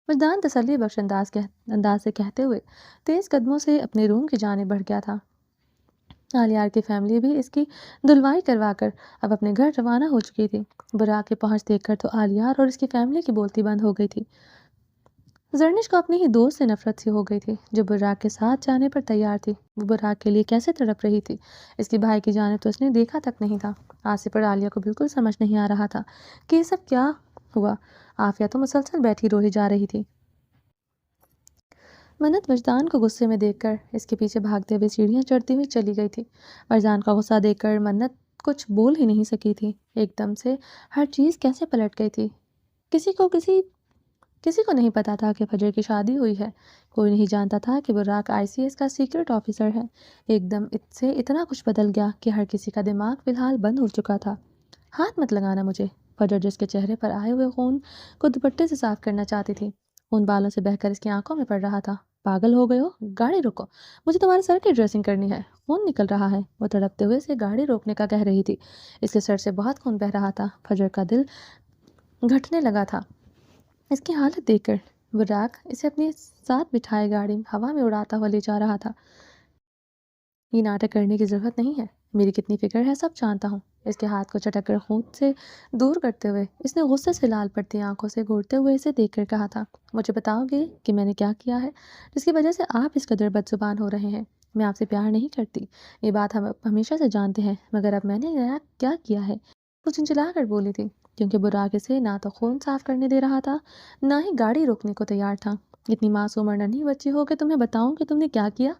مرزان تسلی بخش انداز سے کہتے ہوئے تیز قدموں سے اپنے روم کی جانب بڑھ گیا تھا۔ آلیار کی فیملی بھی اس کی دلوائی کروا کر اب اپنے گھر روانہ ہو چکی تھی۔ براق کی پہنچ دیکھ کر تو آلیار اور اس کی فیملی کی بولتی بند ہو گئی تھی۔ زرنش کو اپنی ہی دوست سے نفرت سی ہو گئی تھی جو براق کے ساتھ جانے پر تیار تھی۔ وہ براق کے لیے کیسے تڑپ رہی تھی، اس کے بھائی کی جانب تو اس نے دیکھا تک نہیں تھا۔ آصف اور عالیہ کو بالکل سمجھ نہیں آ رہا تھا کہ یہ سب کیا ہوا۔ عافیہ تو مسلسل بیٹھی روئی جا رہی تھی۔ منت وجدان کو غصے میں دیکھ کر اس کے پیچھے بھاگتے ہوئے سیڑھیاں چڑھتی ہوئی چلی گئی تھی۔ وجدان کا غصہ دیکھ کر منت کچھ بول ہی نہیں سکی تھی۔ ایک دم سے ہر چیز کیسے پلٹ گئی تھی۔ کسی کو نہیں پتا تھا کہ فجر کی شادی ہوئی ہے، کوئی نہیں جانتا تھا کہ براق ICS کا سیکرٹ آفیسر ہے۔ ایک دم سے اتنا کچھ بدل گیا کہ ہر کسی کا دماغ فی الحال بند ہو چکا تھا۔ ہاتھ مت لگانا مجھے، فجر جس کے چہرے پر آئے ہوئے خون کو دوپٹے سے صاف کرنا چاہتی تھی، خون بالوں سے بہہ کر اس کی آنکھوں میں پڑ رہا تھا۔ پاگل ہو گئے ہو؟ گاڑی روکو، مجھے تمہارے سر کی ڈریسنگ کرنی ہے، خون نکل رہا ہے۔ وہ تڑپتے ہوئے اسے گاڑی روکنے کا کہہ رہی تھی۔ اس کے سر سے بہت خون بہہ رہا تھا۔ فجر کا دل گھٹنے لگا تھا اس کی حالت دیکھ کر۔ براق اسے اپنے ساتھ بٹھائے گاڑی ہوا میں اڑاتا ہوا لے جا رہا تھا۔ یہ ناٹک کرنے کی ضرورت نہیں ہے، میری کتنی فکر ہے سب جانتا ہوں۔ اس کے ہاتھ کو چٹک کر خون سے دور کرتے ہوئے اس نے غصے سے لال پڑتی آنکھوں سے گھورتے ہوئے اسے دیکھ کر کہا تھا، مجھے بتاؤ گے کہ میں نے کیا کیا ہے جس کی وجہ سے آپ اس قدر بد زبان ہو رہے ہیں؟ میں آپ سے پیار نہیں کرتی، یہ بات ہم ہمیشہ سے جانتے ہیں، مگر اب میں نے کیا کیا ہے؟ وہ چنچلا کر بولی تھی کیونکہ براق اسے نہ تو خون صاف کرنے دے رہا تھا نہ ہی گاڑی روکنے کو تیار تھا۔ اتنی معصوم اور ننھی بچی ہو کہ تمہیں بتاؤں کہ تم نے کیا کیا؟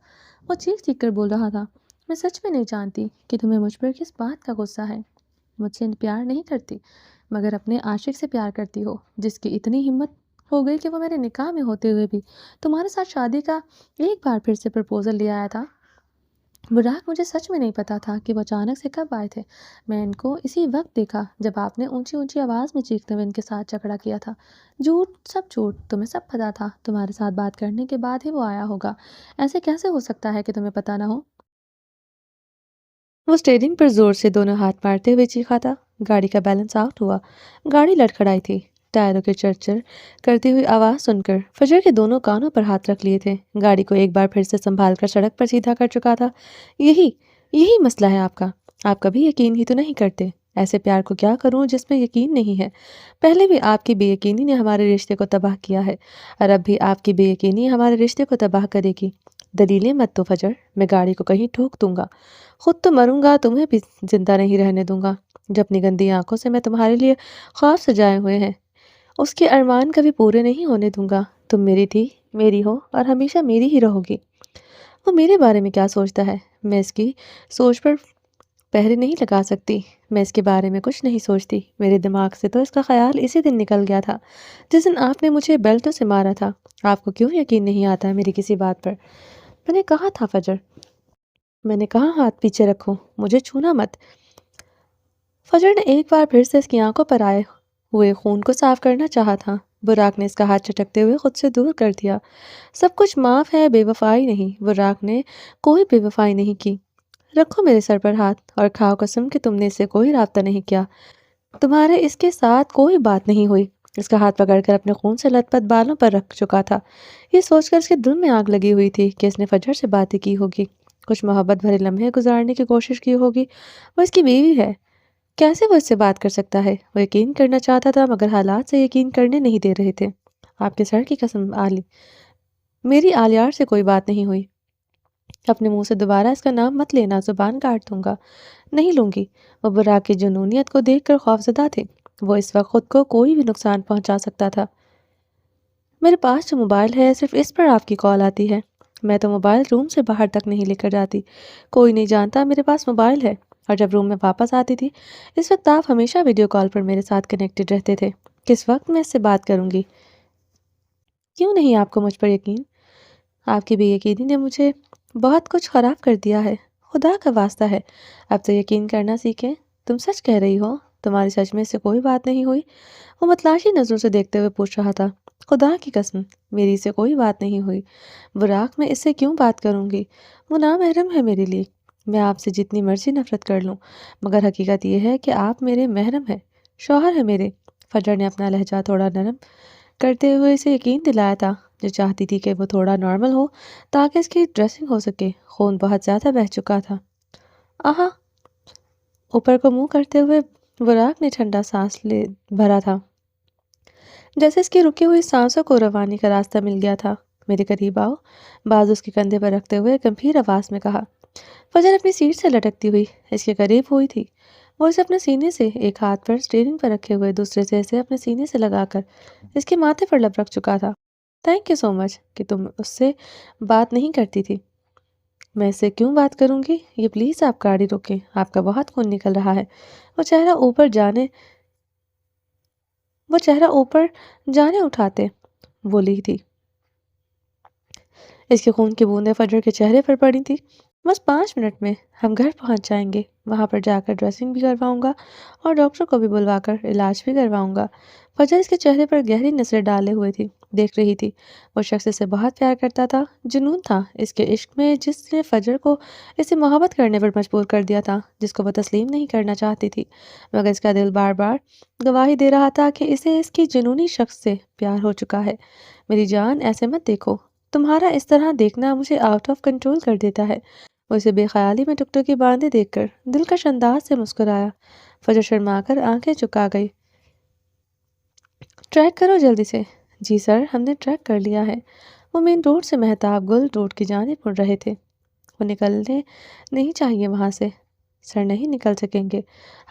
وہ چیخ چیخ کر بول رہا تھا، میں سچ میں نہیں جانتی کہ تمہیں مجھ پر کس بات کا غصہ ہے۔ مجھ سے پیار نہیں کرتی مگر اپنے عاشق سے پیار کرتی ہو، جس کی اتنی ہمت ہو گئی کہ وہ میرے نکاح میں ہوتے ہوئے بھی تمہارے ساتھ شادی کا ایک بار پھر سے پرپوزل لے آیا تھا۔ براق، مجھے سچ میں نہیں پتا تھا کہ وہ اچانک سے کب آئے تھے۔ میں ان کو اسی وقت دیکھا جب آپ نے اونچی اونچی آواز میں چیختے ہوئے ان کے ساتھ جھگڑا کیا تھا۔ جھوٹ، سب جھوٹ، تمہیں سب پتا تھا، تمہارے ساتھ بات کرنے کے بعد ہی وہ آیا ہوگا۔ ایسے کیسے ہو سکتا ہے کہ تمہیں پتا نہ ہو؟ وہ اسٹیئرنگ پر زور سے دونوں ہاتھ مارتے ہوئے چیخا تھا۔ گاڑی کا بیلنس آؤٹ ہوا، گاڑی لڑکھڑائی تھی۔ ٹائروں کے چرچر کرتی ہوئی آواز سن کر فجر کے دونوں کانوں پر ہاتھ رکھ لیے تھے۔ گاڑی کو ایک بار پھر سے سنبھال کر سڑک پر سیدھا کر چکا تھا۔ یہی مسئلہ ہے آپ کا، آپ کبھی یقین ہی تو نہیں کرتے۔ ایسے پیار کو کیا کروں جس میں یقین نہیں ہے؟ پہلے بھی آپ کی بے یقینی نے ہمارے رشتے کو تباہ کیا ہے اور اب بھی آپ کی بے یقینی ہمارے رشتے کو تباہ کرے گی۔ دلیلیں مت دو فجر، میں گاڑی کو کہیں ٹھوک دوں گا، خود تو مروں گا، تمہیں بھی زندہ نہیں رہنے دوں گا۔ جو اپنی گندی آنکھوں سے میں تمہارے لیے خواب سجائے ہوئے ہیں اس کے ارمان کبھی پورے نہیں ہونے دوں گا۔ تم میری تھی، میری ہو اور ہمیشہ میری ہی رہو گی۔ وہ میرے بارے میں کیا سوچتا ہے، میں اس کی سوچ پر پہرے نہیں لگا سکتی۔ میں اس کے بارے میں کچھ نہیں سوچتی، میرے دماغ سے تو اس کا خیال اسی دن نکل گیا تھا جس دن آپ نے مجھے بیلٹوں سے مارا تھا۔ آپ کو کیوں یقین نہیں آتا ہے میری کسی بات پر؟ میں نے کہا تھا فجر، میں نے کہا ہاتھ پیچھے رکھو، مجھے چھونا مت۔ فجر نے ایک بار پھر سے اس کی آنکھوں پر آئے ہوئے خون کو صاف کرنا چاہا تھا۔ براق نے اس کا ہاتھ چٹکتے ہوئے خود سے دور کر دیا۔ سب کچھ معاف ہے، بے وفائی نہیں۔ براق نے کوئی بے وفائی نہیں کی۔ رکھو میرے سر پر ہاتھ اور کھاؤ قسم کہ تم نے اس سے کوئی رابطہ نہیں کیا، تمہارے اس کے ساتھ کوئی بات نہیں ہوئی۔ اس کا ہاتھ پکڑ کر اپنے خون سے لت پت بالوں پر رکھ چکا تھا۔ یہ سوچ کر اس کے دل میں آگ لگی ہوئی تھی کہ اس نے فجر سے باتیں کی ہوگی، کچھ محبت بھرے لمحے گزارنے کی کوشش کی ہوگی۔ وہ اس کی بیوی ہے، کیسے وہ اس سے بات کر سکتا ہے؟ وہ یقین کرنا چاہتا تھا مگر حالات سے یقین کرنے نہیں دے رہے تھے۔ آپ کے سر کی قسم میری آلیار سے کوئی بات نہیں ہوئی۔ اپنے منہ سے دوبارہ اس کا نام مت لینا، زبان کاٹ دوں گا۔ نہیں لوں گی۔ وہ براق کی جنونیت کو دیکھ کر خوفزدہ تھے۔ وہ اس وقت خود کو کوئی بھی نقصان پہنچا سکتا تھا۔ میرے پاس جو موبائل ہے صرف اس پر آپ کی کال آتی ہے۔ میں تو موبائل روم سے باہر تک نہیں لے کر جاتی، کوئی نہیں جانتا میرے پاس موبائل ہے۔ اور جب روم میں واپس آتی تھی، اس وقت آپ ہمیشہ ویڈیو کال پر میرے ساتھ کنیکٹڈ رہتے تھے۔ کس وقت میں اس سے بات کروں گی؟ کیوں نہیں آپ کو مجھ پر یقین؟ آپ کی بے یقینی نے مجھے بہت کچھ خراب کر دیا ہے، خدا کا واسطہ ہے اب تو یقین کرنا سیکھیں۔ تم سچ کہہ رہی ہو؟ تمہاری سچ میں اس سے کوئی بات نہیں ہوئی؟ وہ متلاشی نظروں سے دیکھتے ہوئے پوچھ رہا تھا۔ خدا کی قسم میری اس سے کوئی بات نہیں ہوئی۔ براق، میں اس سے کیوں بات کروں گی؟ وہ نامحرم ہے میرے لیے۔ میں آپ سے جتنی مرضی نفرت کر لوں، مگر حقیقت یہ ہے کہ آپ میرے محرم ہیں، شوہر ہیں میرے۔ فجر نے اپنا لہجہ تھوڑا نرم کرتے ہوئے اسے یقین دلایا تھا، جو چاہتی تھی کہ وہ تھوڑا نارمل ہو تاکہ اس کی ڈریسنگ ہو سکے۔ خون بہت زیادہ بہہ چکا تھا۔ آہا! اوپر کو منہ کرتے ہوئے براق نے ٹھنڈا سانس لے بھرا تھا، جیسے اس کی رکی ہوئی سانسوں کو روانی کا راستہ مل گیا تھا۔ میرے قریب آؤ، بازو اس کے کندھے پر رکھتے ہوئے گمبھیر آواز میں کہا۔ فجر اپنی سیٹ سے لٹکتی ہوئی اس کے قریب ہوئی تھی۔ وہ اسے اپنے سینے سے ایک ہاتھ پر اسٹیئرنگ پر رکھے ہوئے دوسرے سے اسے اپنے سینے سے لگا کر اس کے ماتھے پر لب رکھ چکا تھا۔ تھینک یو سو مچ کہ تم اس سے بات نہیں کرتی تھی۔ میں اس سے کیوں بات کروں گی؟ یہ پلیز آپ گاڑی روکیں، آپ کا بہت خون نکل رہا ہے۔ وہ چہرہ اوپر جانے اٹھاتے بولی تھی۔ اس کے خون کی بوندیں فجر کے چہرے پر پڑی تھی۔ بس 5 منٹ میں ہم گھر پہنچ جائیں گے، وہاں پر جا کر ڈریسنگ بھی کرواؤں گا اور ڈاکٹر کو بھی بلوا کر علاج بھی کرواؤں گا۔ فجر اس کے چہرے پر گہری نظریں ڈالے ہوئے تھی، دیکھ رہی تھی۔ وہ شخص اسے بہت پیار کرتا تھا، جنون تھا اس کے عشق میں، جس نے فجر کو اسے محبت کرنے پر مجبور کر دیا تھا، جس کو وہ تسلیم نہیں کرنا چاہتی تھی، مگر اس کا دل بار بار گواہی دے رہا تھا کہ اسے اس کی جنونی شخص سے پیار ہو چکا ہے۔ میری جان، ایسے مت دیکھو، تمہارا اس طرح دیکھنا مجھے آؤٹ آف کنٹرول کر دیتا ہے۔ وہ اسے بے خیالی میں ٹکٹکی باندھے دیکھ کر دلکش انداز سے مسکرایا۔ فجر شرما کر آنکھیں چکا گئی۔ ٹریک کرو جلدی سے۔ جی سر، ہم نے ٹریک کر لیا ہے۔ وہ مین روڈ سے مہتاب گل روڈ کی جانب مڑ رہے تھے۔ وہ نکلنے نہیں چاہیے وہاں سے۔ سر، نہیں نکل سکیں گے،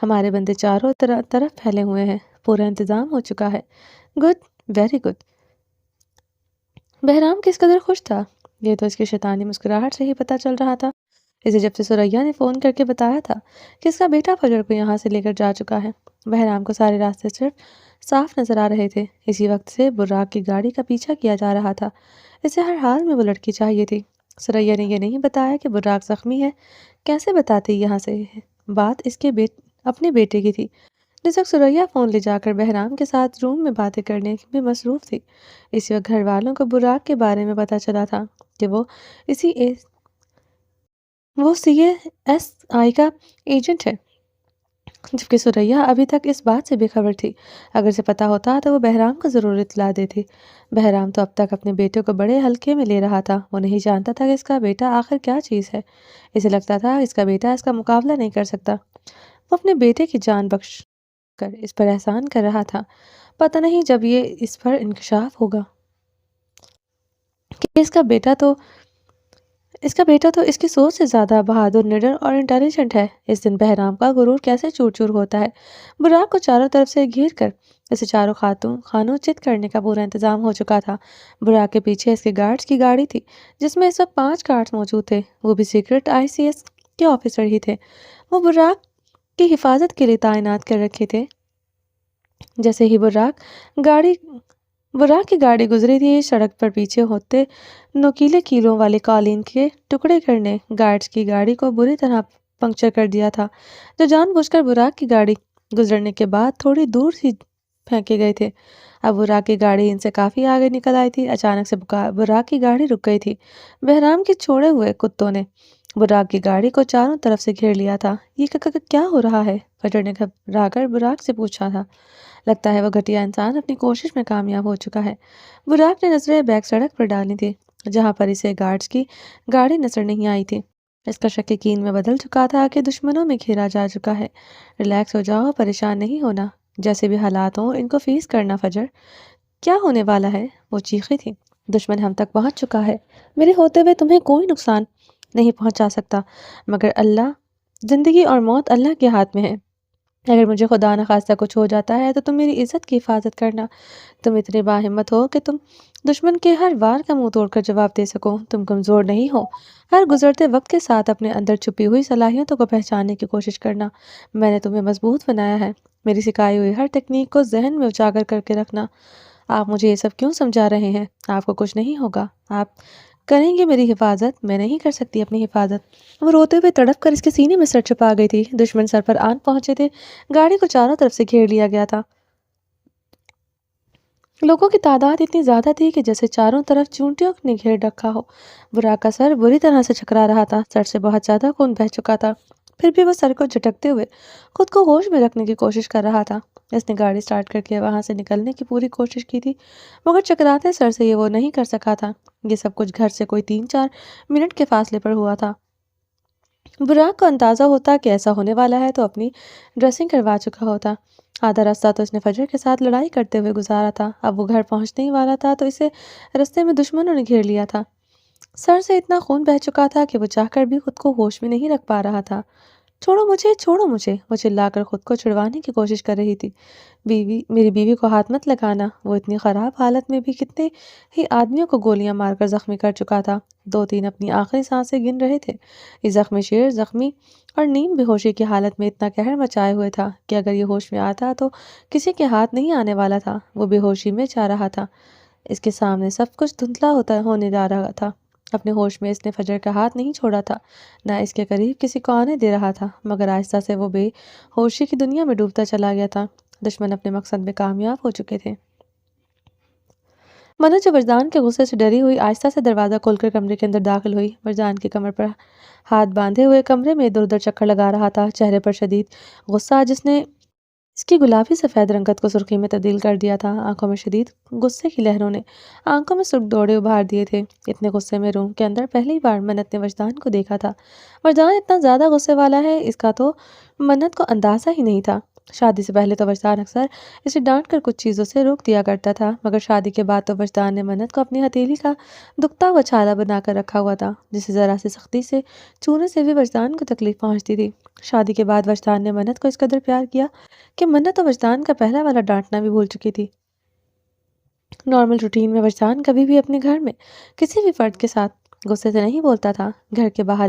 ہمارے بندے چاروں طرف پھیلے ہوئے ہیں، پورا انتظام ہو چکا ہے۔ Good, very good. بہرام کس قدر خوش تھا، یہ تو اس کی شیطانی مسکراہٹ سے ہی پتہ چل رہا تھا۔ اسے جب سے سریا نے فون کر کے بتایا تھا کہ اس کا بیٹا فجر کو یہاں سے لے کر جا چکا ہے، بہرام کو سارے راستے صرف صاف نظر آ رہے تھے۔ اسی وقت سے براق کی گاڑی کا پیچھا کیا جا رہا تھا۔ اسے ہر حال میں وہ لڑکی چاہیے تھی۔ سریا نے یہ نہیں بتایا کہ براق زخمی ہے، کیسے بتاتی؟ یہاں سے بات اس کے اپنے بیٹے کی تھی۔ جس وقت سریا فون لے جا کر بہرام کے ساتھ روم میں باتیں کرنے میں مصروف تھی، اسی وقت گھر والوں کو براق کے بارے میں پتہ چلا تھا کہ وہ CSI کا ایجنٹ ہے، جبکہ سریا ابھی تک اس بات سے بے خبر تھی۔ اگر اسے پتہ ہوتا تو وہ بہرام کو ضرور اطلاع دیتی۔ بہرام تو اب تک اپنے بیٹے کو بڑے ہلکے میں لے رہا تھا۔ وہ نہیں جانتا تھا کہ اس کا بیٹا آخر کیا چیز ہے۔ اسے لگتا تھا اس کا بیٹا اس کا مقابلہ نہیں کر سکتا۔ وہ اپنے بیٹے کی جان بخش کر اس پر احسان کر رہا تھا۔ پتہ نہیں جب یہ اس پر انکشاف ہوگا کہ اس کا بیٹا تو اس کی سوچ سے زیادہ بہادر، نڈر اور انٹیلیجنٹ ہے۔ اس دن بہرام کا غرور کیسے چور چور ہوتا ہے۔ براق کو چاروں طرف سے گھیر کر اسے چاروں خانوں چت کرنے کا پورا انتظام ہو چکا تھا۔ براق کے پیچھے اس کے گارڈز کی گاڑی تھی، جس میں اس وقت 5 گارڈز موجود تھے، وہ بھی سیکرٹ ICS کے آفیسر ہی تھے۔ وہ براق کی حفاظت کے لیے تعینات کر رکھے تھے۔ جیسے ہی براق کی گاڑی گزری تھی، سڑک پر پیچھے ہوتے نوکیلے کیلوں والے قالین کے ٹکڑے کرنے گارڈز کی گاڑی کو بری طرح پنکچر کر دیا تھا، جو جان بوجھ کر براق کی گاڑی گزرنے کے بعد تھوڑی دور ہی پھینکے گئے تھے۔ اب براق کی گاڑی ان سے کافی آگے نکل آئی تھی۔ اچانک سے براق کی گاڑی رک گئی تھی۔ بہرام کے چھوڑے ہوئے کتوں نے براق کی گاڑی کو چاروں طرف سے گھیر لیا تھا۔ یہ کیا ہو رہا ہے؟ فجر نے گھبرا کر براق سے پوچھا تھا۔ لگتا ہے وہ گھٹیا انسان اپنی کوشش میں کامیاب ہو چکا ہے۔ براق نے نظریں بیک سڑک پر ڈالی تھی، جہاں پر اسے گارڈز کی گاڑی نظر نہیں آئی تھی۔ اس کا شک یقین میں بدل چکا تھا کہ دشمنوں میں گھیرا جا چکا ہے۔ ریلیکس ہو جاؤ، پریشان نہیں ہونا، جیسے بھی حالات ہوں ان کو فیس کرنا۔ فجر، کیا ہونے والا ہے؟ وہ چیخی تھی۔ دشمن ہم تک پہنچ چکا ہے، میرے ہوتے ہوئے تمہیں کوئی نقصان نہیں پہنچا سکتا، مگر زندگی اور موت اللہ کے ہاتھ میں ہے۔ اگر مجھے خدا نخواستہ کچھ ہو جاتا ہے تو تم میری عزت کی حفاظت کرنا۔ تم اتنے باہمت ہو کہ تم دشمن کے ہر وار کا منہ توڑ کر جواب دے سکو۔ تم کمزور نہیں ہو۔ ہر گزرتے وقت کے ساتھ اپنے اندر چھپی ہوئی صلاحیتوں کو پہچاننے کی کوشش کرنا۔ میں نے تمہیں مضبوط بنایا ہے۔ میری سکھائی ہوئی ہر تکنیک کو ذہن میں اجاگر کر کے رکھنا۔ آپ مجھے یہ سب کیوں سمجھا رہے ہیں؟ آپ کو کچھ نہیں ہوگا۔ آپ کریں گے میری حفاظت، میں نہیں کر سکتی اپنی حفاظت۔ وہ روتے ہوئے تڑپ کر اس کے سینے میں سر چھپا گئی تھی۔ دشمن سر پر آن پہنچے تھے۔ گاڑی کو چاروں طرف سے گھیر لیا گیا تھا۔ لوگوں کی تعداد اتنی زیادہ تھی کہ جیسے چاروں طرف چونٹیوں نے گھیر رکھا ہو۔ براق کا سر بری طرح سے ٹکرا رہا تھا۔ سر سے بہت زیادہ خون بہہ چکا تھا، پھر بھی وہ سر کو جھٹکتے ہوئے خود کو ہوش میں رکھنے کی کوشش کر رہا تھا۔ اس نے گاڑی سٹارٹ کر کے وہاں سے نکلنے کی پوری کوشش کی تھی، مگر چکراتے سر سے یہ وہ نہیں کر سکا تھا۔ یہ سب کچھ گھر سے کوئی 3-4 منٹ کے فاصلے پر ہوا تھا۔ براق کو اندازہ ہوتا کہ ایسا ہونے والا ہے تو اپنی ڈریسنگ کروا چکا ہوتا۔ آدھا راستہ تو اس نے فجر کے ساتھ لڑائی کرتے ہوئے گزارا تھا۔ اب وہ گھر پہنچنے ہی والا تھا تو اسے رستے میں دشمنوں نے گھیر لیا تھا۔ سر سے اتنا خون بہہ چکا تھا کہ وہ چاہ کر بھی خود کو ہوش میں نہیں رکھ پا رہا تھا۔ چھوڑو مجھے، چھوڑو مجھے، وہ چلا کر خود کو چھڑوانے کی کوشش کر رہی تھی۔ میری بیوی کو ہاتھ مت لگانا۔ وہ اتنی خراب حالت میں بھی کتنے ہی آدمیوں کو گولیاں مار کر زخمی کر چکا تھا۔ 2-3 اپنی آخری سانسیں گن رہے تھے۔ یہ زخمی شیر زخمی اور نیم بے ہوشی کی حالت میں اتنا قہر مچائے ہوئے تھا کہ اگر یہ ہوش میں آتا تو کسی کے ہاتھ نہیں آنے والا تھا۔ وہ بے ہوشی میں جا رہا تھا۔ اس کے سامنے سب کچھ دھندلا ہونے جا رہا تھا۔ اپنے ہوش میں اس نے فجر کا ہاتھ نہیں چھوڑا تھا، نہ اس کے قریب کسی کو آنے دے رہا تھا، مگر آہستہ سے وہ بے ہوشی کی دنیا میں ڈوبتا چلا گیا تھا۔ دشمن اپنے مقصد میں کامیاب ہو چکے تھے۔ منت جو وجدان کے غصے سے ڈری ہوئی آہستہ سے دروازہ کھول کر کمرے کے اندر داخل ہوئی۔ وجدان کی کمر پر ہاتھ باندھے ہوئے کمرے میں ادھر ادھر چکر لگا رہا تھا، چہرے پر شدید غصہ جس نے اس کی گلابی سفید رنگت کو سرخی میں تبدیل کر دیا تھا۔ آنکھوں میں شدید غصے کی لہروں نے آنکھوں میں سرخ دوڑے ابھار دیے تھے۔ اتنے غصے میں روم کے اندر پہلی بار منت نے وجدان کو دیکھا تھا۔ وجدان اتنا زیادہ غصے والا ہے اس کا تو منت کو اندازہ ہی نہیں تھا۔ شادی سے پہلے تو وجدان اکثر اسے ڈانٹ کر کچھ چیزوں سے روک دیا کرتا تھا، مگر شادی کے بعد تو وجدان نے منت کو اپنی ہتھیلی کا دکھتا ہوا چھالا بنا کر رکھا ہوا تھا، جسے ذرا سی سختی سے چھونے سے بھی وجدان کو تکلیف پہنچتی تھی۔ شادی کے بعد وجدان نے منت کو اس قدر پیار کیا کہ منت تو وجدان کا پہلا والا ڈانٹنا بھی بھول چکی تھی۔ نارمل روٹین میں وجدان کبھی بھی اپنے گھر میں کسی بھی فرد کے ساتھ غصے سے نہیں بولتا تھا۔ گھر کے باہر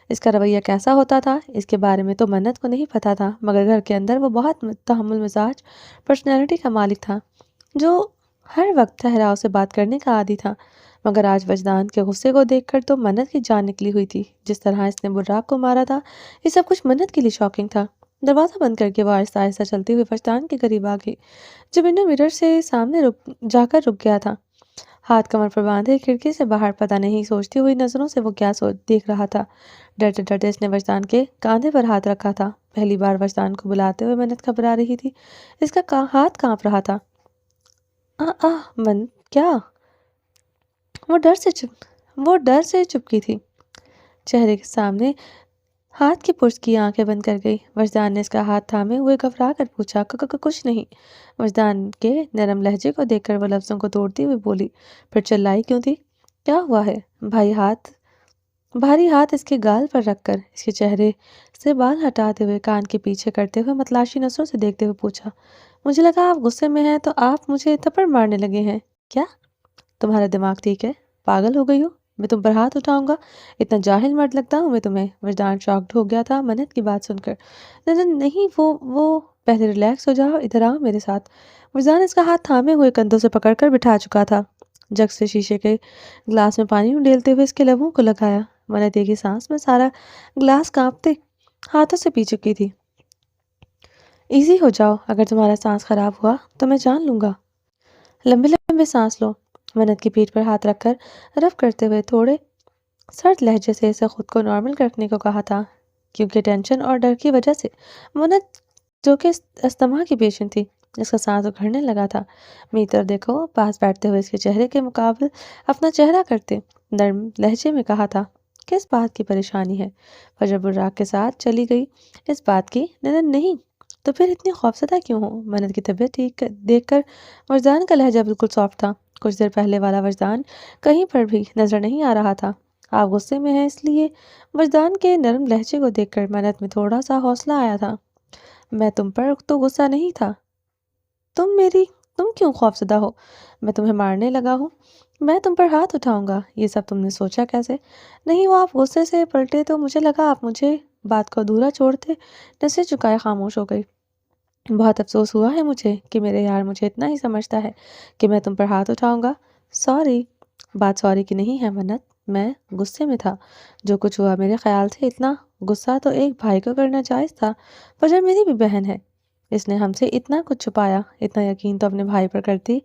اس کا رویہ کیسا ہوتا تھا اس کے بارے میں تو منت کو نہیں پتا تھا، مگر گھر کے اندر وہ بہت تحمل مزاج پرسنالٹی کا مالک تھا، جو ہر وقت ٹھہراؤ سے بات کرنے کا عادی تھا۔ مگر آج وجدان کے غصے کو دیکھ کر تو منت کی جان نکلی ہوئی تھی۔ جس طرح اس نے براق کو مارا تھا، یہ سب کچھ منت کے لیے شاکنگ تھا۔ دروازہ بند کر کے وہ آہستہ آہستہ چلتی ہوئی وجدان کے قریب آ گئی، جو ونڈو مرر سے سامنے جا کر رک گیا تھا، ہاتھ کمر پر باندھے کھڑکی سے باہر پتہ نہیں سوچتی ہوئی نظروں سے وہ کیا دیکھ رہا تھا۔ ڈرتے ڈرتے اس نے وجدان کے کاندھے پر ہاتھ رکھا تھا۔ پہلی بار وجدان کو بلاتے ہوئے منت گھبرا رہی تھی، اس کا ہاتھ کانپ رہا تھا۔ منت کیا؟ وہ ڈر سے چپکی تھی، چہرے کے سامنے ہاتھ کی پرس کی آنکھیں بند کر گئی۔ وجدان نے اس کا ہاتھ تھامے ہوئے گھبرا کر پوچھا، کچھ نہیں۔ وجدان کے نرم لہجے کو دیکھ کر وہ لفظوں کو توڑتی ہوئی بولی، پھر چلائی کیوں تھی؟ کیا ہوا ہے؟ بھاری ہاتھ اس کے گال پر رکھ کر اس کے چہرے سے بال ہٹاتے ہوئے کان کے پیچھے کرتے ہوئے متلاشی نظروں سے دیکھتے ہوئے پوچھا، مجھے لگا آپ غصے میں ہیں تو آپ مجھے تھپڑ مارنے لگے ہیں کیا؟ تمہارا دماغ ٹھیک ہے؟ پاگل ہو گئی ہو؟ میں تم پر ہاتھ اٹھاؤں گا؟ اتنا جاہل مرد لگتا ہوں میں تمہیں؟ وجدان شاکڈ ہو گیا تھا منت کی بات سن کر۔ نہیں وہ پہلے ریلیکس ہو جاؤ، ادھر آؤ میرے ساتھ۔ وجدان اس کا ہاتھ تھامے ہوئے کندھوں سے پکڑ کر بٹھا چکا تھا، جگ سے شیشے کے گلاس میں پانی ڈیلتے ہوئے اس کے لبوں کو لگایا۔ منت ایک ہی سانس میں سارا گلاس کانپتے ہاتھوں سے پی چکی تھی۔ ایزی ہو جاؤ، اگر تمہارا سانس خراب ہوا تو میں جان لوں گا۔ لمبے لمبے سانس لو۔ منت کی پیٹھ پر ہاتھ رکھ کر رف کرتے ہوئے تھوڑے سرد لہجے سے اسے خود کو نارمل رکھنے کو کہا تھا، کیونکہ ٹینشن اور ڈر کی وجہ سے منت جو کہ استھما کی پیشنٹ تھی، اس کا سانس اکھڑنے لگا تھا۔ میری طرف دیکھو، پاس بیٹھتے ہوئے اس کے چہرے کے مقابل اپنا چہرہ کرتے نرم لہجے میں کہا تھا، کس بات کی پریشانی ہے؟ فجر براق کے ساتھ چلی گئی، اس بات کی؟ نہیں تو پھر اتنی خوفزدہ کیوں ہو؟ منت کی طبیعت ٹھیک دیکھ کر وجدان کا لہجہ بالکل سافٹ تھا، کچھ دیر پہلے والا وجدان کہیں پر بھی نظر نہیں آ رہا تھا۔ آپ غصے میں ہیں اس لیے؟ وجدان کے نرم لہجے کو دیکھ کر منت میں تھوڑا سا حوصلہ آیا تھا۔ میں تم پر تو غصہ نہیں تھا، تم کیوں خوفزدہ ہو؟ میں تمہیں مارنے لگا ہوں؟ میں تم پر ہاتھ اٹھاؤں گا، یہ سب تم نے سوچا کیسے؟ نہیں، وہ آپ غصے سے پلٹے تو مجھے لگا آپ مجھے بات کو ادھورا چھوڑتے۔ نظریں چکائے خاموش ہو گئی۔ بہت افسوس ہوا ہے مجھے کہ میرے یار مجھے اتنا ہی سمجھتا ہے کہ میں تم پر ہاتھ اٹھاؤں گا۔ سوری۔ بات سوری کی نہیں ہے منت، میں غصے میں تھا۔ جو کچھ ہوا میرے خیال سے اتنا غصہ تو ایک بھائی کو کرنا جائز تھا۔ فجر میری بھی بہن ہے، اس نے ہم سے اتنا کچھ چھپایا، اتنا یقین تو اپنے بھائی پر کرتی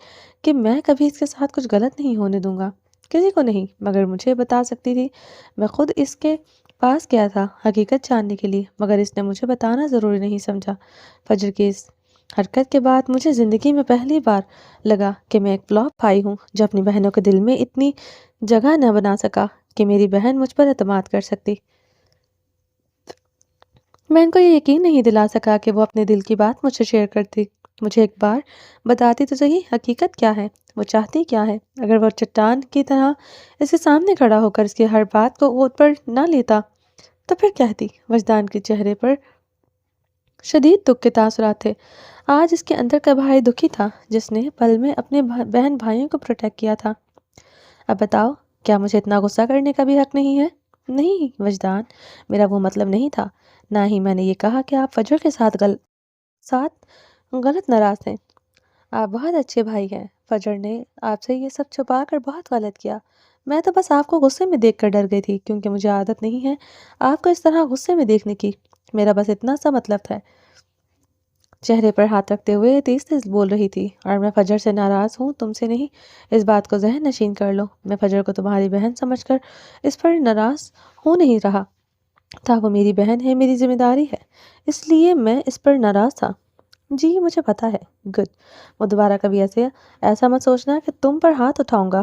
کہ میں کبھی اس کے ساتھ کچھ غلط نہیں ہونے دوں گا، کسی کو نہیں، مگر مجھے بتا سکتی تھی۔ میں خود اس کے پاس گیا تھا حقیقت جاننے کے لیے، مگر اس نے مجھے بتانا ضروری نہیں سمجھا۔ فجر کی اس حرکت کے بعد مجھے زندگی میں پہلی بار لگا کہ میں ایک فلاپ بھائی ہوں جو اپنی بہنوں کے دل میں اتنی جگہ نہ بنا سکا کہ میری بہن مجھ پر اعتماد کر سکتی۔ میں ان کو یہ یقین نہیں دلا سکا کہ وہ اپنے دل کی بات مجھ سے شیئر کرتی۔ مجھے ایک بار بتاتی تو صحیح حقیقت کیا ہے، وہ چاہتی کیا ہے۔ اگر وہ چٹان کی طرح اس کے سامنے کھڑا ہو کر اس کی ہر بات کو اوٹ پر نہ لیتا تو پھر کہتی۔ وجدان کے چہرے پر شدید دکھ کے تاثرات تھے۔ آج اس کے اندر کا بھائی دکھی تھا جس نے پل میں اپنے بہن بھائیوں کو پروٹیکٹ کیا تھا۔ اب بتاؤ، کیا مجھے اتنا غصہ کرنے کا بھی حق نہیں ہے؟ نہیں وجدان، میرا وہ مطلب نہیں تھا، نہ ہی میں نے یہ کہا کہ آپ فجر کے ساتھ غلط ناراض ہیں۔ آپ بہت اچھے بھائی ہیں۔ فجر نے آپ سے یہ سب چھپا کر بہت غلط کیا۔ میں تو بس آپ کو غصے میں دیکھ کر ڈر گئی تھی، کیونکہ مجھے عادت نہیں ہے آپ کو اس طرح غصے میں دیکھنے کی۔ میرا بس اتنا سا مطلب تھا۔ چہرے پر ہاتھ رکھتے ہوئے تیز تیز بول رہی تھی، اور میں فجر سے ناراض ہوں، تم سے نہیں۔ اس بات کو ذہن نشین کر لو، میں فجر کو تمہاری بہن سمجھ کر اس پر ناراض ہو نہیں رہا تھا۔ وہ میری بہن ہے، میری ذمہ داری ہے، اس لیے میں اس پر ناراض تھا۔ جی مجھے پتا ہے۔ گڈ۔ وہ دوبارہ کبھی ایسا مت سوچنا کہ تم پر ہاتھ اٹھاؤں گا۔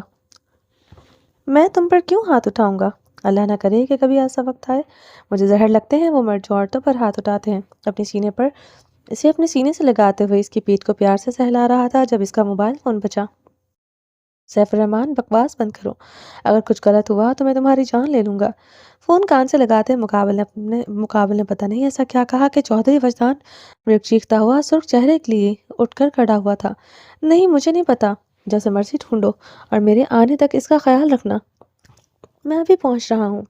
میں تم پر کیوں ہاتھ اٹھاؤں گا؟ اللہ نہ کرے کہ کبھی ایسا وقت آئے۔ مجھے زہر لگتے ہیں وہ مرد جو عورتوں پر ہاتھ اٹھاتے ہیں۔ اسے اپنے سینے سے لگاتے ہوئے اس کی پیٹھ کو پیار سے سہلا رہا تھا جب اس کا موبائل فون بچا۔ سیف الرحمان، بکواس بند کرو، اگر کچھ غلط ہوا تو میں تمہاری جان لے لوں گا۔ فون کان سے لگاتے مقابل نے پتہ نہیں ایسا کیا کہا کہ چودھری وجدان بریک چیختا ہوا سرخ چہرے کے لیے اٹھ کر کھڑا ہوا تھا۔ نہیں مجھے نہیں پتا، جیسے مرضی ڈھونڈو، اور میرے آنے تک اس کا خیال رکھنا، میں ابھی پہنچ رہا ہوں۔